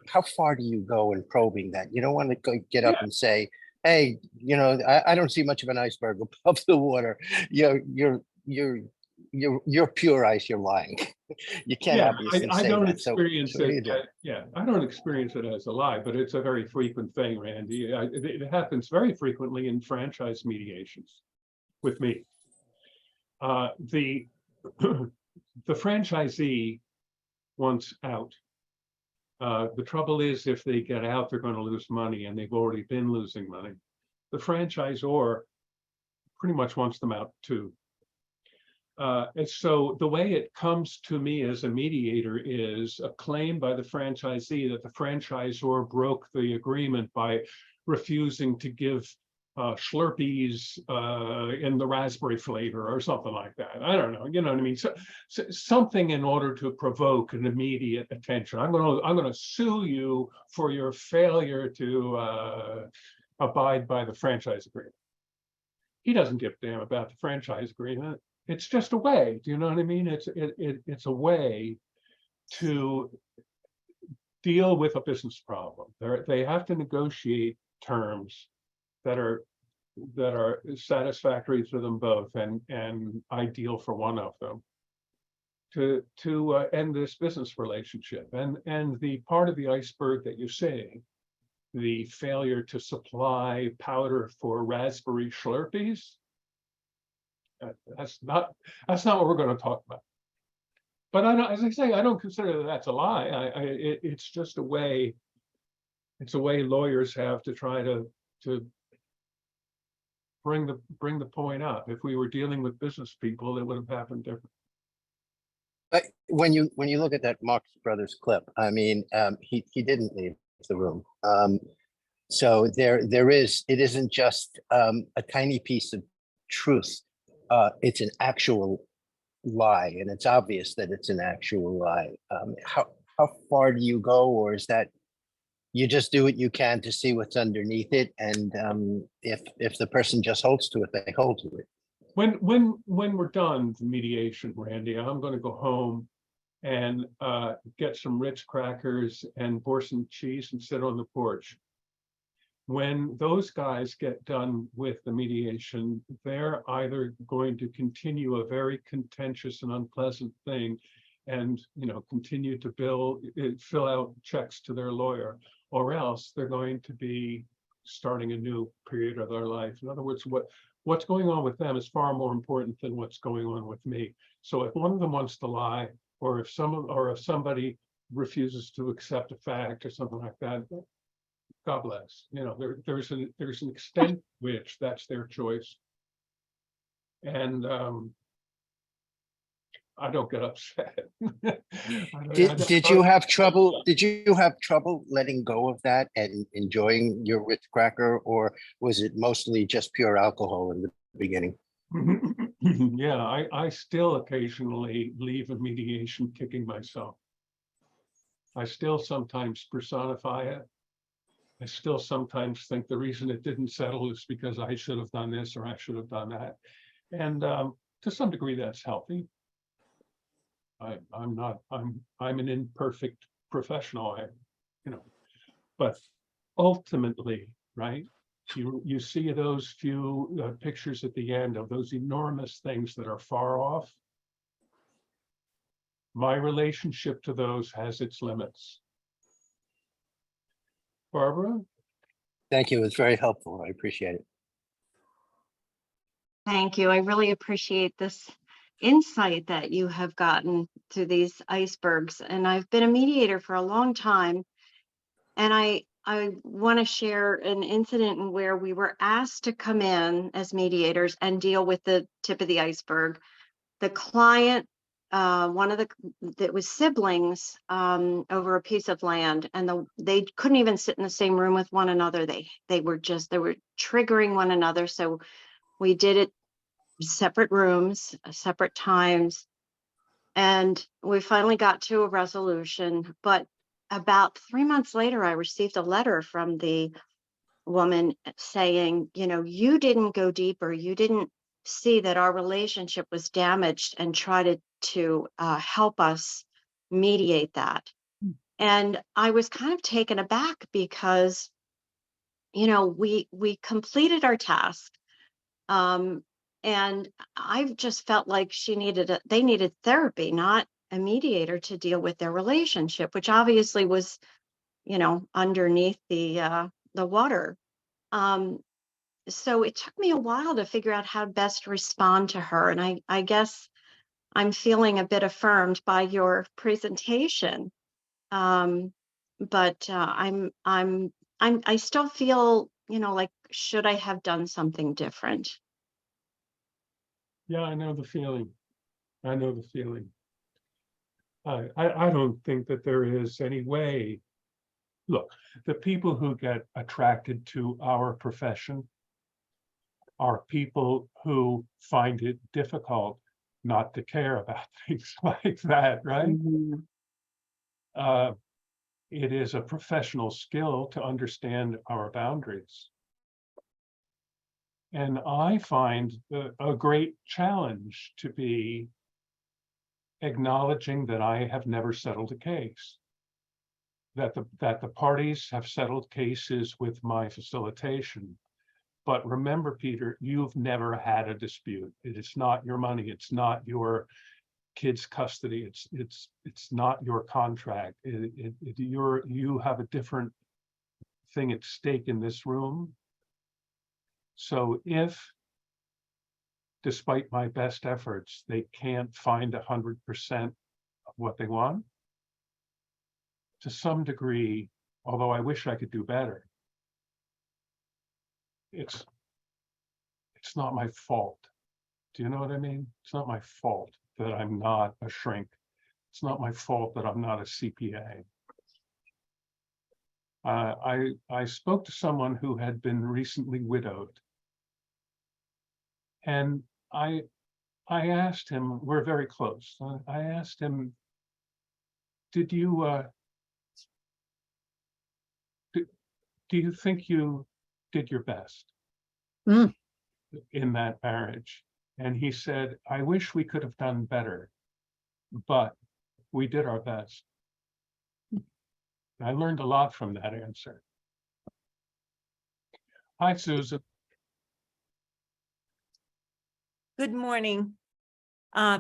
How far do you go in probing that? You don't want to go get up and say, hey, I don't see much of an iceberg above the water. You're pure ice, you're lying. You can't obviously I say don't that. experience so what do you it. do? I don't experience it as a lie, but it's a very frequent thing, Randy. It happens very frequently in franchise mediations with me. The franchisee wants out. The trouble is, if they get out, they're going to lose money, and they've already been losing money. The franchisor pretty much wants them out too. And so the way it comes to me as a mediator is a claim by the franchisee that the franchisor broke the agreement by refusing to give Slurpees in the raspberry flavor or something like that. I don't know, you know what I mean? So something in order to provoke an immediate attention. I'm going to sue you for your failure to abide by the franchise agreement. He doesn't give a damn about the franchise agreement. It's just a way. Do you know what I mean? It's a way to deal with a business problem. They have to negotiate terms that are satisfactory to them both and ideal for one of them to end this business relationship. And the part of the iceberg that you're saying, the failure to supply powder for raspberry Slurpees, that's not what we're going to talk about. But as I say, I don't consider that that's a lie. It's just a way. It's a way lawyers have to try to bring the point up. If we were dealing with business people, it would have happened different. when you look at that Marx Brothers clip, I mean, he didn't leave the room. So it isn't just a tiny piece of truth. It's an actual lie, and it's obvious that it's an actual lie. How far do you go, or is that you just do what you can to see what's underneath it, and if the person just holds to it, they hold to it. When we're done the mediation, Randy, I'm going to go home and get some Ritz crackers and pour some cheese and sit on the porch. When those guys get done with the mediation, they're either going to continue a very contentious and unpleasant thing and, you know, continue to fill out checks to their lawyer, or else they're going to be starting a new period of their life. In other words, what's going on with them is far more important than what's going on with me. So if one of them wants to lie, or if somebody refuses to accept a fact or something like that, God bless. You know, there's an extent to which that's their choice, and I don't get upset. Did you have trouble? Did you have trouble letting go of that and enjoying your Ritz cracker, or was it mostly just pure alcohol in the beginning? Yeah, I still occasionally leave a mediation kicking myself. I still sometimes personify it. I still sometimes think the reason it didn't settle is because I should have done this or I should have done that. And to some degree, that's healthy. I'm an imperfect professional, but ultimately, right? You see those few pictures at the end of those enormous things that are far off. My relationship to those has its limits. Barbara? Thank you. It was very helpful. I appreciate it. Thank you. I really appreciate this insight that you have gotten to these icebergs. And I've been a mediator for a long time. And I want to share an incident where we were asked to come in as mediators and deal with the tip of the iceberg. The client, one of that was siblings over a piece of land, and they couldn't even sit in the same room with one another. They were triggering one another. So we did it separate rooms, separate times, and we finally got to a resolution. But about 3 months later, I received a letter from the woman saying, you know, you didn't go deeper. You didn't see that our relationship was damaged and try to help us mediate that. And I was kind of taken aback because, you know, we completed our task. And I just felt like they needed therapy, not a mediator to deal with their relationship, which obviously was, you know, underneath the water. So it took me a while to figure out how best to respond to her. And I guess I'm feeling a bit affirmed by your presentation. But I still feel, you know, like, should I have done something different? Yeah, I know the feeling. I know the feeling. I don't think that there is any way. Look, the people who get attracted to our profession are people who find it difficult not to care about things like that, right? Mhm. It is a professional skill to understand our boundaries. And I find a great challenge to be acknowledging that I have never settled a case, that the parties have settled cases with my facilitation. But remember, Peter, you've never had a dispute. It is not your money. It's not your kid's custody. It's not your contract. You have a different thing at stake in this room. So if, despite my best efforts, they can't find 100% of what they want, to some degree, although I wish I could do better, it's not my fault. Do you know what I mean? It's not my fault that I'm not a shrink. It's not my fault that I'm not a CPA. I spoke to someone who had been recently widowed, and I asked him, we're very close. I asked him, did you do you think you did your best Mm. in that marriage? And he said, I wish we could have done better, but we did our best. I learned a lot from that answer. Hi, Susan. Good morning.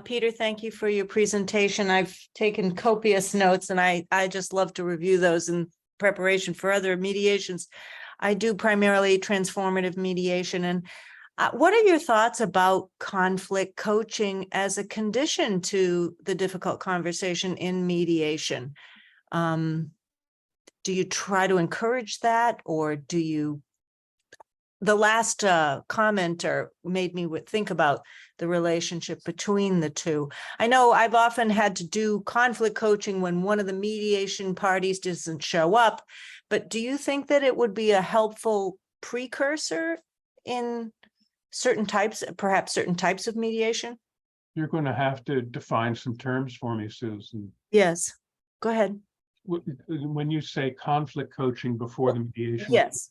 Peter, thank you for your presentation. I've taken copious notes and I just love to review those in preparation for other mediations. I do primarily transformative mediation. And what are your thoughts about conflict coaching as a condition to the difficult conversation in mediation? Do you try to encourage that, or do you? The last commenter made me think about the relationship between the two. I know I've often had to do conflict coaching when one of the mediation parties doesn't show up, but do you think that it would be a helpful precursor in certain types, perhaps certain types of mediation? You're going to have to define some terms for me, Susan. Yes, go ahead. When you say conflict coaching before the mediation. Yes.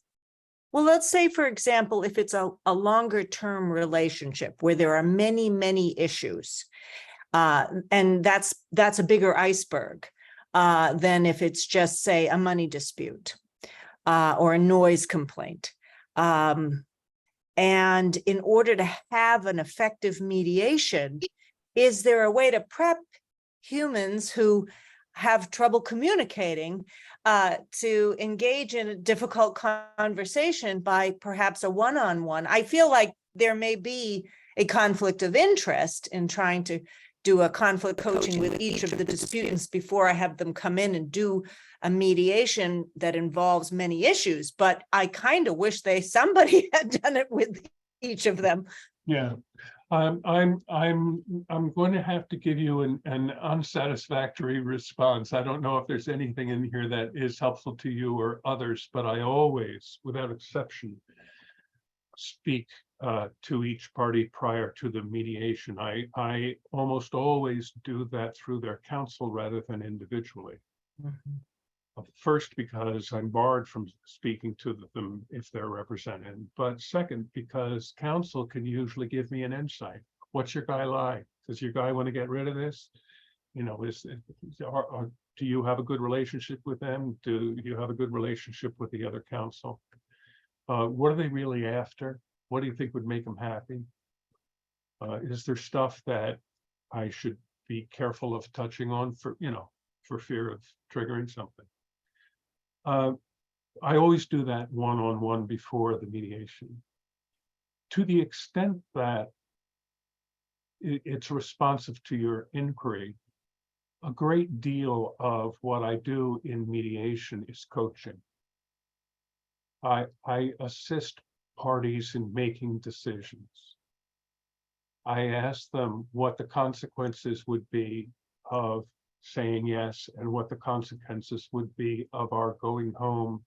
Well, let's say, for example, if it's a longer term relationship where there are many, many issues, and that's a bigger iceberg than if it's just, say, a money dispute or a noise complaint. And in order to have an effective mediation, is there a way to prep humans who have trouble communicating to engage in a difficult conversation by perhaps a one-on-one? I feel like there may be a conflict of interest in trying to do a conflict coaching with each of the disputants before I have them come in and do a mediation that involves many issues, but I kind of wish somebody had done it with each of them. Yeah. I'm going to have to give you an unsatisfactory response. I don't know if there's anything in here that is helpful to you or others, but I always, without exception, speak to each party prior to the mediation. I almost always do that through their counsel rather than individually. Mm-hmm. First, because I'm barred from speaking to them if they're represented, but second, because counsel can usually give me an insight. What's your guy like? Does your guy want to get rid of this? You know, do you have a good relationship with them? Do you have a good relationship with the other counsel? What are they really after? What do you think would make them happy? Is there stuff that I should be careful of touching on for fear of triggering something? I always do that one-on-one before the mediation. To the extent that it's responsive to your inquiry, a great deal of what I do in mediation is coaching. I assist parties in making decisions. I ask them what the consequences would be of saying yes, and what the consequences would be of our going home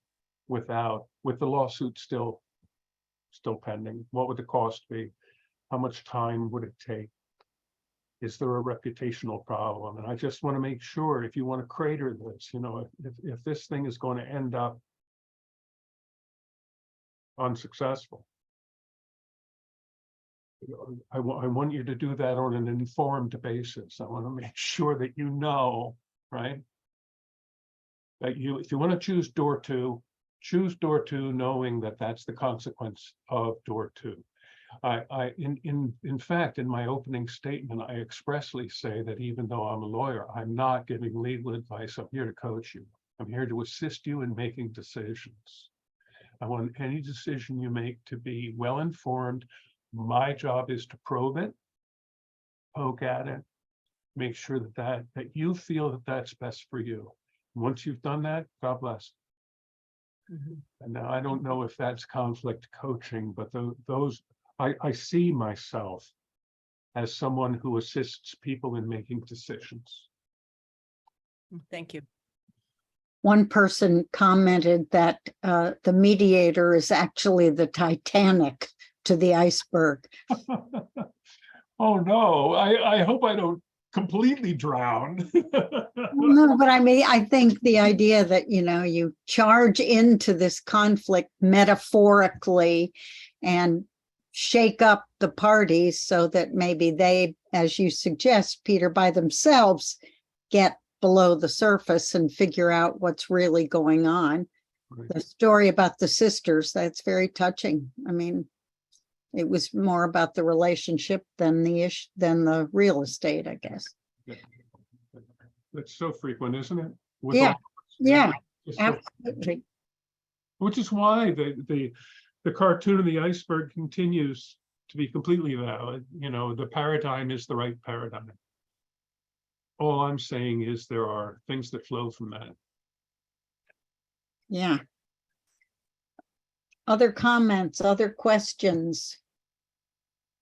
with the lawsuit still pending. What would the cost be? How much time would it take? Is there a reputational problem? And I just want to make sure, if you want to crater this, if this thing is going to end up unsuccessful, I want you to do that on an informed basis. I want to make sure that right? That if you want to choose door two, knowing that that's the consequence of door two. In fact, in my opening statement, I expressly say that even though I'm a lawyer, I'm not giving legal advice. I'm here to coach you. I'm here to assist you in making decisions. I want any decision you make to be well-informed. My job is to probe it, poke at it, make sure that you feel that that's best for you. Once you've done that, God bless. Mm-hmm. And now I don't know if that's conflict coaching, but I see myself as someone who assists people in making decisions. Thank you. One person commented that the mediator is actually the Titanic to the iceberg. Oh, no, I hope I don't completely drown. No, but I mean, I think the idea that, you charge into this conflict metaphorically and shake up the parties so that maybe they, as you suggest, Peter, by themselves get below the surface and figure out what's really going on. Right. The story about the sisters, that's very touching. I mean, it was more about the relationship than the real estate, I guess. That's so frequent, isn't it? With Yeah, all- yeah, it's so- absolutely. Which is why the cartoon of the iceberg continues to be completely valid. The paradigm is the right paradigm. All I'm saying is there are things that flow from that. Yeah. Other comments, other questions?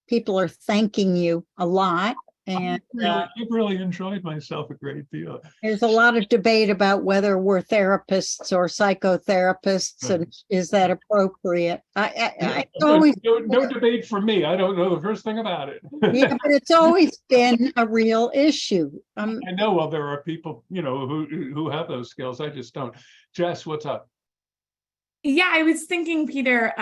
People are thanking you a lot, and I've really enjoyed myself a great deal. there's a lot of debate about whether we're therapists or psychotherapists, and is that appropriate? It's always, No debate for me. I don't know the first thing about it. yeah, but it's always been a real issue. I know, well, there are people, who have those skills. I just don't. Jess, what's up? Yeah, I was thinking, Peter,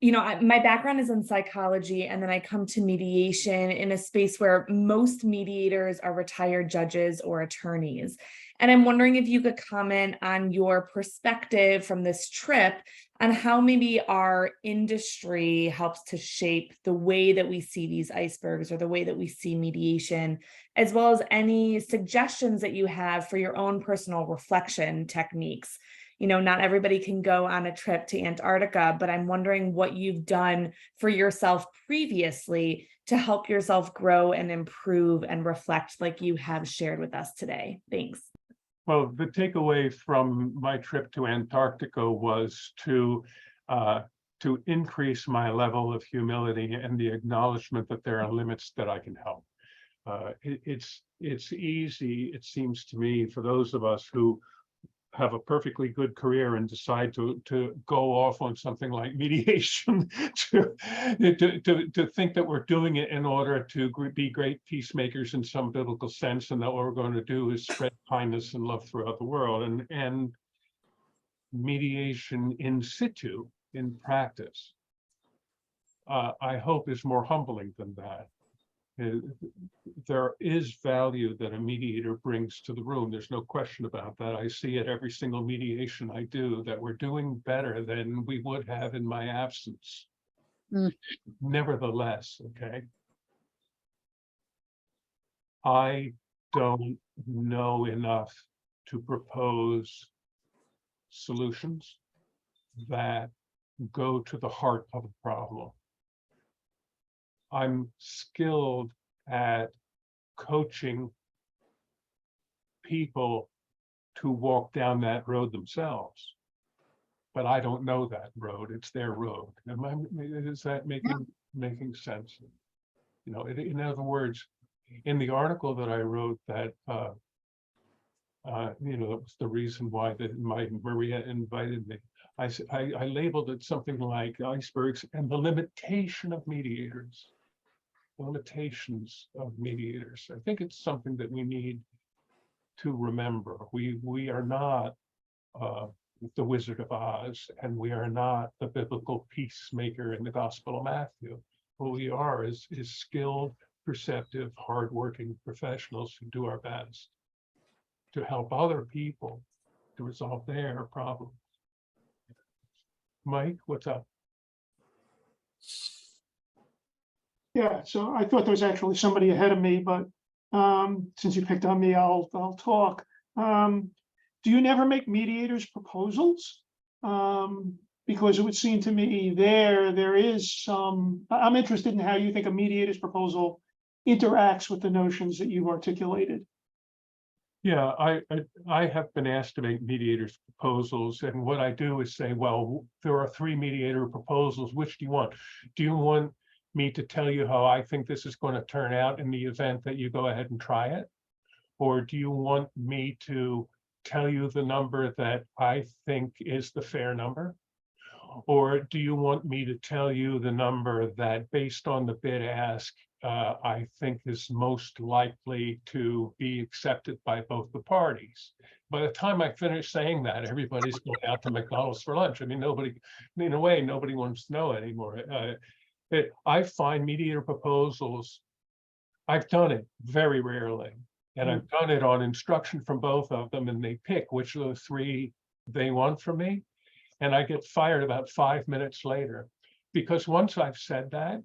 my background is in psychology, and then I come to mediation in a space where most mediators are retired judges or attorneys. And I'm wondering if you could comment on your perspective from this trip on how maybe our industry helps to shape the way that we see these icebergs or the way that we see mediation, as well as any suggestions that you have for your own personal reflection techniques. Not everybody can go on a trip to Antarctica, but I'm wondering what you've done for yourself previously to help yourself grow and improve and reflect like you have shared with us today. Thanks. Well, the takeaway from my trip to Antarctica was to increase my level of humility and the acknowledgement that there are limits that I can help. It's easy, it seems to me, for those of us who have a perfectly good career and decide to go off on something like mediation to think that we're doing it in order to be great peacemakers in some biblical sense, and that what we're going to do is spread kindness and love throughout the world. And mediation in situ, in practice, I hope is more humbling than that. There is value that a mediator brings to the room. There's no question about that. I see it every single mediation I do, that we're doing better than we would have in my absence. Nevertheless, okay, I don't know enough to propose solutions that go to the heart of the problem. I'm skilled at coaching people to walk down that road themselves, but I don't know that road. It's their road. Is that making sense? In other words, in the article that I wrote that that was the reason why Maria invited me. I labeled it something like Icebergs and the limitation of mediators. Limitations of mediators. I think it's something that we need to remember. We are not the Wizard of Oz, and we are not the biblical peacemaker in the Gospel of Matthew. What we are is skilled, perceptive, hardworking professionals who do our best to help other people to resolve their problems. Mike, what's up? Yeah, so I thought there was actually somebody ahead of me, but since you picked on me, I'll talk. Do you never make mediators proposals? Because it would seem to me there is some, I'm interested in how you think a mediator's proposal interacts with the notions that you've articulated. Yeah, I have been asked to make mediators proposals, and what I do is say, well, there are 3 mediator proposals. Which do you want? Do you want me to tell you how I think this is going to turn out in the event that you go ahead and try it? Or do you want me to tell you the number that I think is the fair number? Or do you want me to tell you the number that, based on the bid ask, I think is most likely to be accepted by both the parties? By the time I finish saying that, everybody's going out to McDonald's for lunch. I mean, nobody, in a way, nobody wants to know anymore. I find mediator proposals, I've done it very rarely. And I've done it on instruction from both of them, and they pick which of the three they want from me. And I get fired about 5 minutes later, because once I've said that,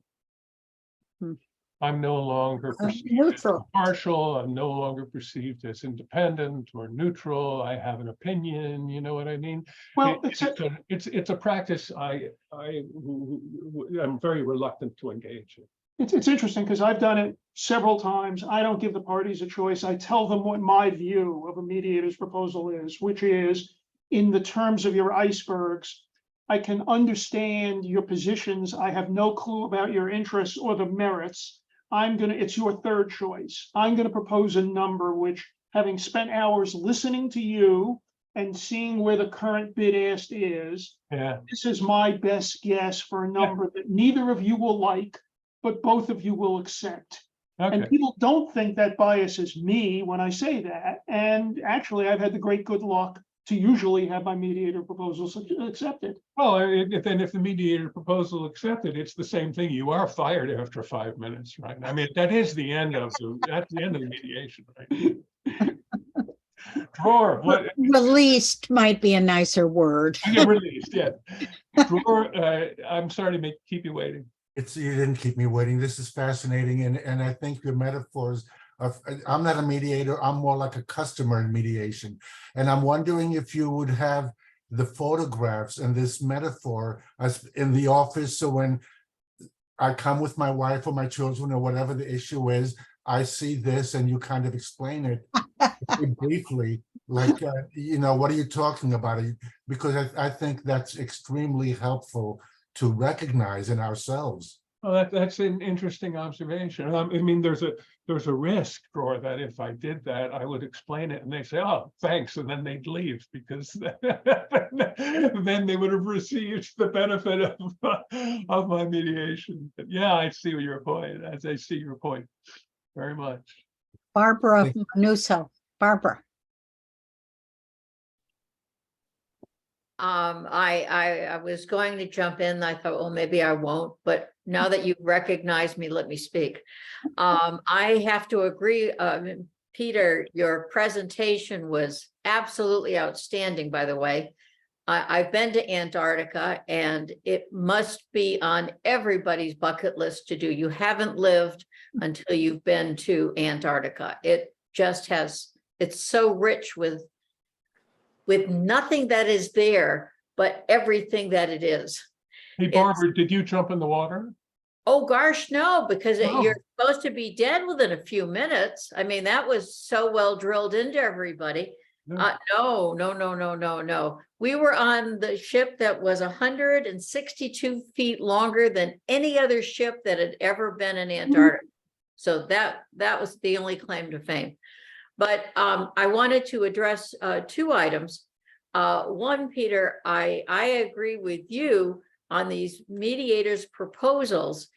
I'm no longer perceived as Neutral. impartial. I'm no longer perceived as independent or neutral. I have an opinion. You know what I mean? Well, It's a practice I'm very reluctant to engage in. it's interesting because I've done it several times. I don't give the parties a choice. I tell them what my view of a mediator's proposal is, which is, in the terms of your icebergs, I can understand your positions. I have no clue about your interests or the merits. It's your third choice. I'm gonna propose a number which, having spent hours listening to you and seeing where the current bid ask is, this is my best guess for a number that neither of you will like, but both of you will accept. And people don't think that biases me when I say that. And actually, I've had the great good luck to usually have my mediator proposals accepted. Well, then if the mediator proposal accepted, it's the same thing. You are fired after 5 minutes, right? I mean, that's the end of the mediation, right? Dror, what? Released might be a nicer word. I get released, yeah. Dror, I'm sorry to keep you waiting. You didn't keep me waiting. This is fascinating, and I think your metaphors of, I'm not a mediator, I'm more like a customer in mediation. And I'm wondering if you would have the photographs and this metaphor as in the office, so when I come with my wife or my children or whatever the issue is, I see this and you kind of explain it briefly, like, what are you talking about? Because I think that's extremely helpful to recognize in ourselves. Well, that's an interesting observation. I mean, there's a risk, Dror, that if I did that, I would explain it and they say, "Oh, thanks," and then they'd leave, because then they would have received the benefit of my mediation. But yeah, I see your point. As I see your point very much. Barbara Manuso. Barbara. I was going to jump in. I thought, well, maybe I won't, but now that you've recognized me, let me speak. I have to agree, Peter, your presentation was absolutely outstanding, by the way. I've been to Antarctica, and it must be on everybody's bucket list to do. You haven't lived until you've been to Antarctica. It just it's so rich with nothing that is there, but everything that it is. Hey, Barbara, did you jump in the water? Oh, gosh, no, because you're supposed to be dead within a few minutes. I mean, that was so well drilled into everybody. No. We were on the ship that was 162 feet longer than any other ship that had ever been in Antarctica. So that was the only claim to fame. But I wanted to address two items. One, Peter, I agree with you on these mediators' proposals.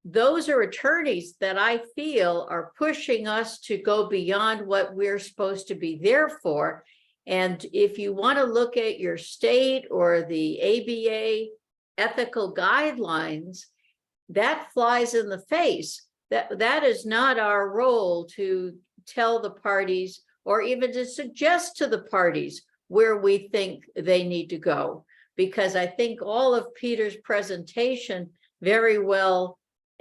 Those are attorneys that I feel are pushing us to go beyond what we're supposed to be there for. And if you want to look at your state or the ABA ethical guidelines, that flies in the face. That is not our role to tell the parties or even to suggest to the parties where we think they need to go. Because I think all of Peter's presentation very well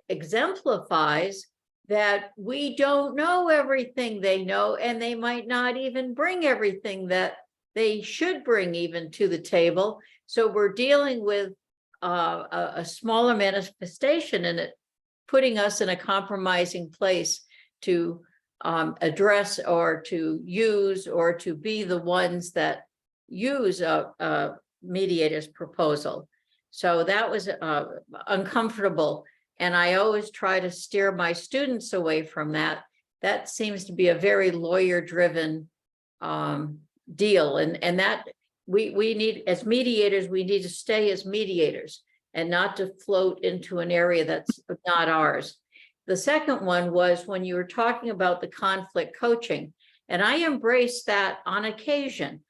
exemplifies that we don't know everything they know, and they might not even bring everything that they should bring even to the table. So we're dealing with a smaller manifestation, and it putting us in a compromising place to address or to use or to be the ones that use a mediator's proposal. So that was uncomfortable. And I always try to steer my students away from that. that seems to be a very lawyer-driven deal, and that we need, as mediators, we need to stay as mediators and not to float into an area that's not ours. The second one was when you were talking about the conflict coaching, and I embrace that on occasion,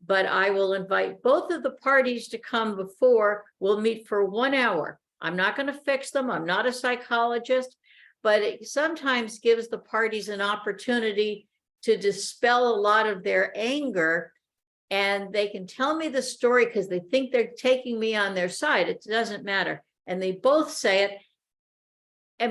but I will invite both of the parties to come before. We'll meet for 1 hour. I'm not going to fix them. I'm not a psychologist, but it sometimes gives the parties an opportunity to dispel a lot of their anger, and they can tell me the story because they think they're taking me on their side. It doesn't matter. And they both say it.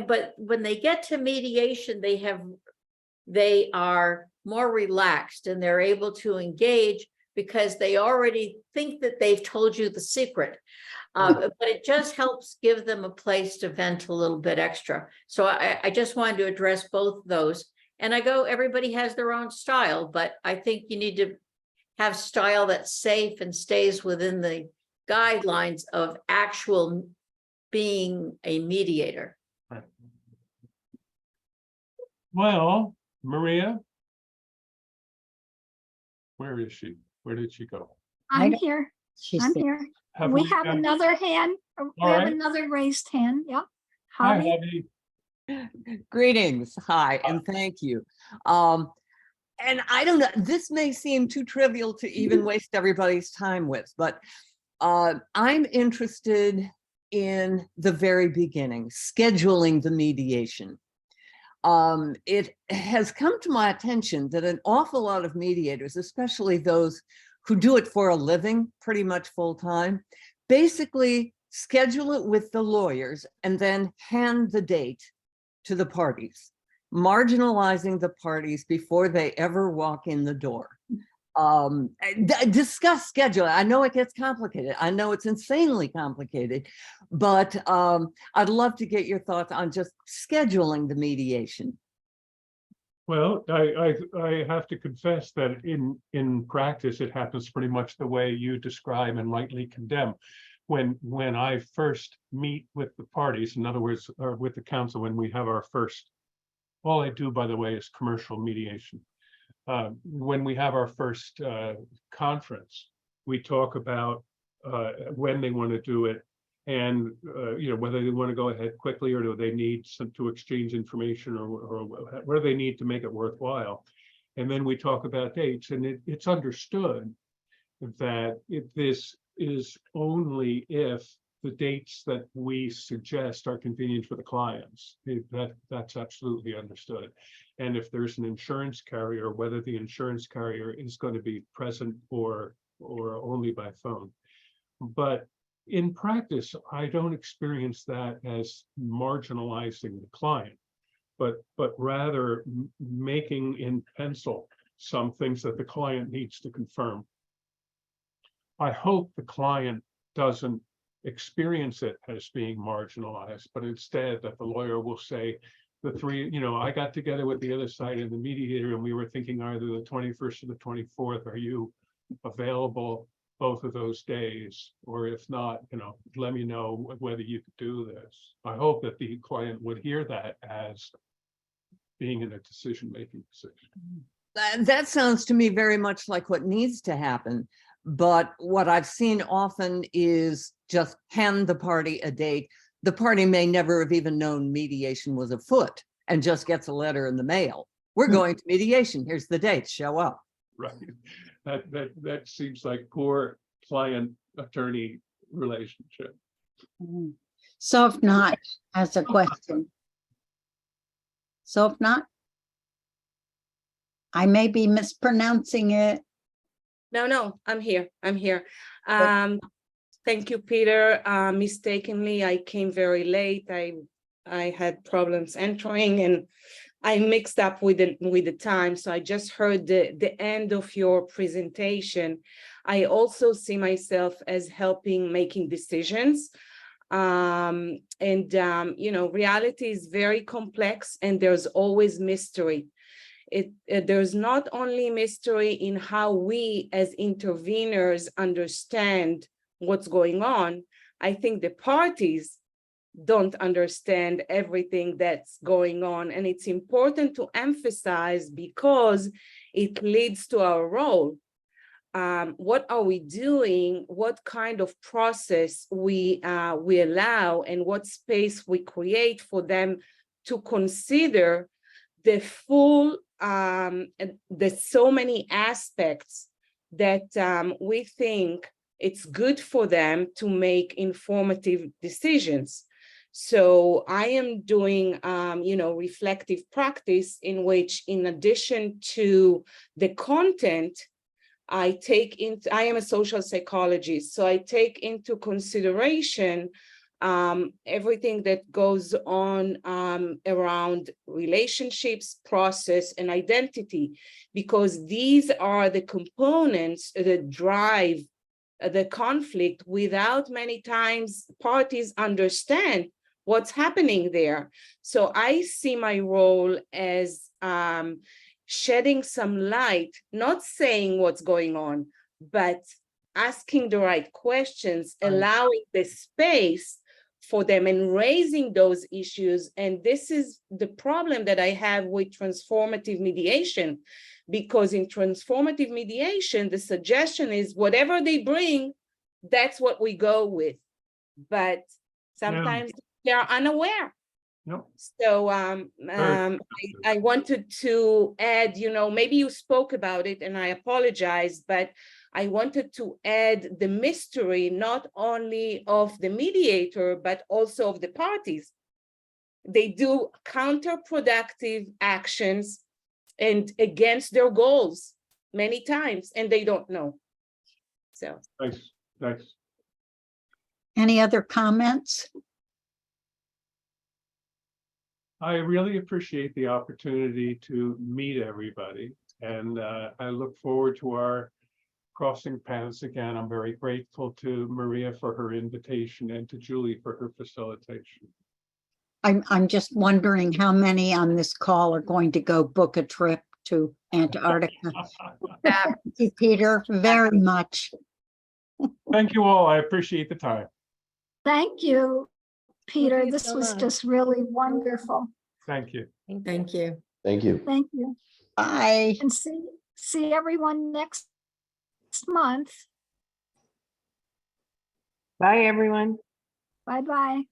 But when they get to mediation, they are more relaxed and they're able to engage because they already think that they've told you the secret. But it just helps give them a place to vent a little bit extra. So I just wanted to address both those. And everybody has their own style, but I think you need to have style that's safe and stays within the guidelines of actual being a mediator. Well, Maria, where is she? Where did she go? I'm here. She's I'm there. here. Have We we have got- another hand. We All have right. another raised hand. Yeah. Hi, Javi? Javi. Greetings, hi, and thank you. And I don't know, this may seem too trivial to even waste everybody's time with, but I'm interested in the very beginning, scheduling the mediation. It has come to my attention that an awful lot of mediators, especially those who do it for a living, pretty much full time, basically schedule it with the lawyers and then hand the date to the parties, marginalizing the parties before they ever walk in the door. Discuss scheduling. I know it gets complicated. I know it's insanely complicated, but I'd love to get your thoughts on just scheduling the mediation. Well, I have to confess that in practice, it happens pretty much the way you describe and rightly condemn. When I first meet with the parties, in other words, or with the council, when we have our first, all I do, by the way, is commercial mediation. When we have our first conference, we talk about when they want to do it, and whether they want to go ahead quickly or do they need to exchange information, or what do they need to make it worthwhile. And then we talk about dates, and it's understood that this is only if the dates that we suggest are convenient for the clients. That's absolutely understood. And if there's an insurance carrier, whether the insurance carrier is going to be present or only by phone. But in practice, I don't experience that as marginalizing the client, but rather making in pencil some things that the client needs to confirm. I hope the client doesn't experience it as being marginalized, but instead that the lawyer will say, the three, I got together with the other side and the mediator, and we were thinking either the 21st or the 24th. Are you available both of those days? Or if not, let me know whether you could do this. I hope that the client would hear that as being in a decision-making position. That sounds to me very much like what needs to happen. But what I've seen often is just hand the party a date. The party may never have even known mediation was afoot and just gets a letter in the mail. We're going to mediation. Here's the date. Show up. Right. That seems like poor client-attorney relationship. So if not, has a question. So if not, I may be mispronouncing it. No, I'm here. Thank you, Peter. Mistakenly, I came very late. I had problems entering and I mixed up with the time. So I just heard the end of your presentation. I also see myself as helping making decisions. Reality is very complex and there's always mystery. There's not only mystery in how we as interveners understand what's going on. I think the parties don't understand everything that's going on. And it's important to emphasize because it leads to our role. What are we doing? What kind of process we allow, and what space we create for them to consider the full, there's so many aspects that we think it's good for them to make informative decisions. So I am doing, reflective practice in which, in addition to the content, I am a social psychologist, so I take into consideration everything that goes on around relationships, process, and identity, because these are the components that drive the conflict without many times parties understand what's happening there. So I see my role as shedding some light, not saying what's going on, but asking the right questions, allowing the space for them and raising those issues. And this is the problem that I have with transformative mediation, because in transformative mediation, the suggestion is whatever they bring, that's what we go with. But sometimes they're unaware. Yep. So I wanted to add, maybe you spoke about it and I apologize, but I wanted to add the mystery, not only of the mediator, but also of the parties. They do counterproductive actions and against their goals many times, and they don't know. So. Thanks. Any other comments? I really appreciate the opportunity to meet everybody, and I look forward to our crossing paths again. I'm very grateful to Maria for her invitation and to Julie for her facilitation. I'm just wondering how many on this call are going to go book a trip to Antarctica. Thank you, Peter, very much. Thank you all. I appreciate the time. Thank you, Peter. you This so was much. just really wonderful. Thank you. Thank you. Thank you. Thank you. Bye. And see everyone next month. Bye, everyone. Bye-bye.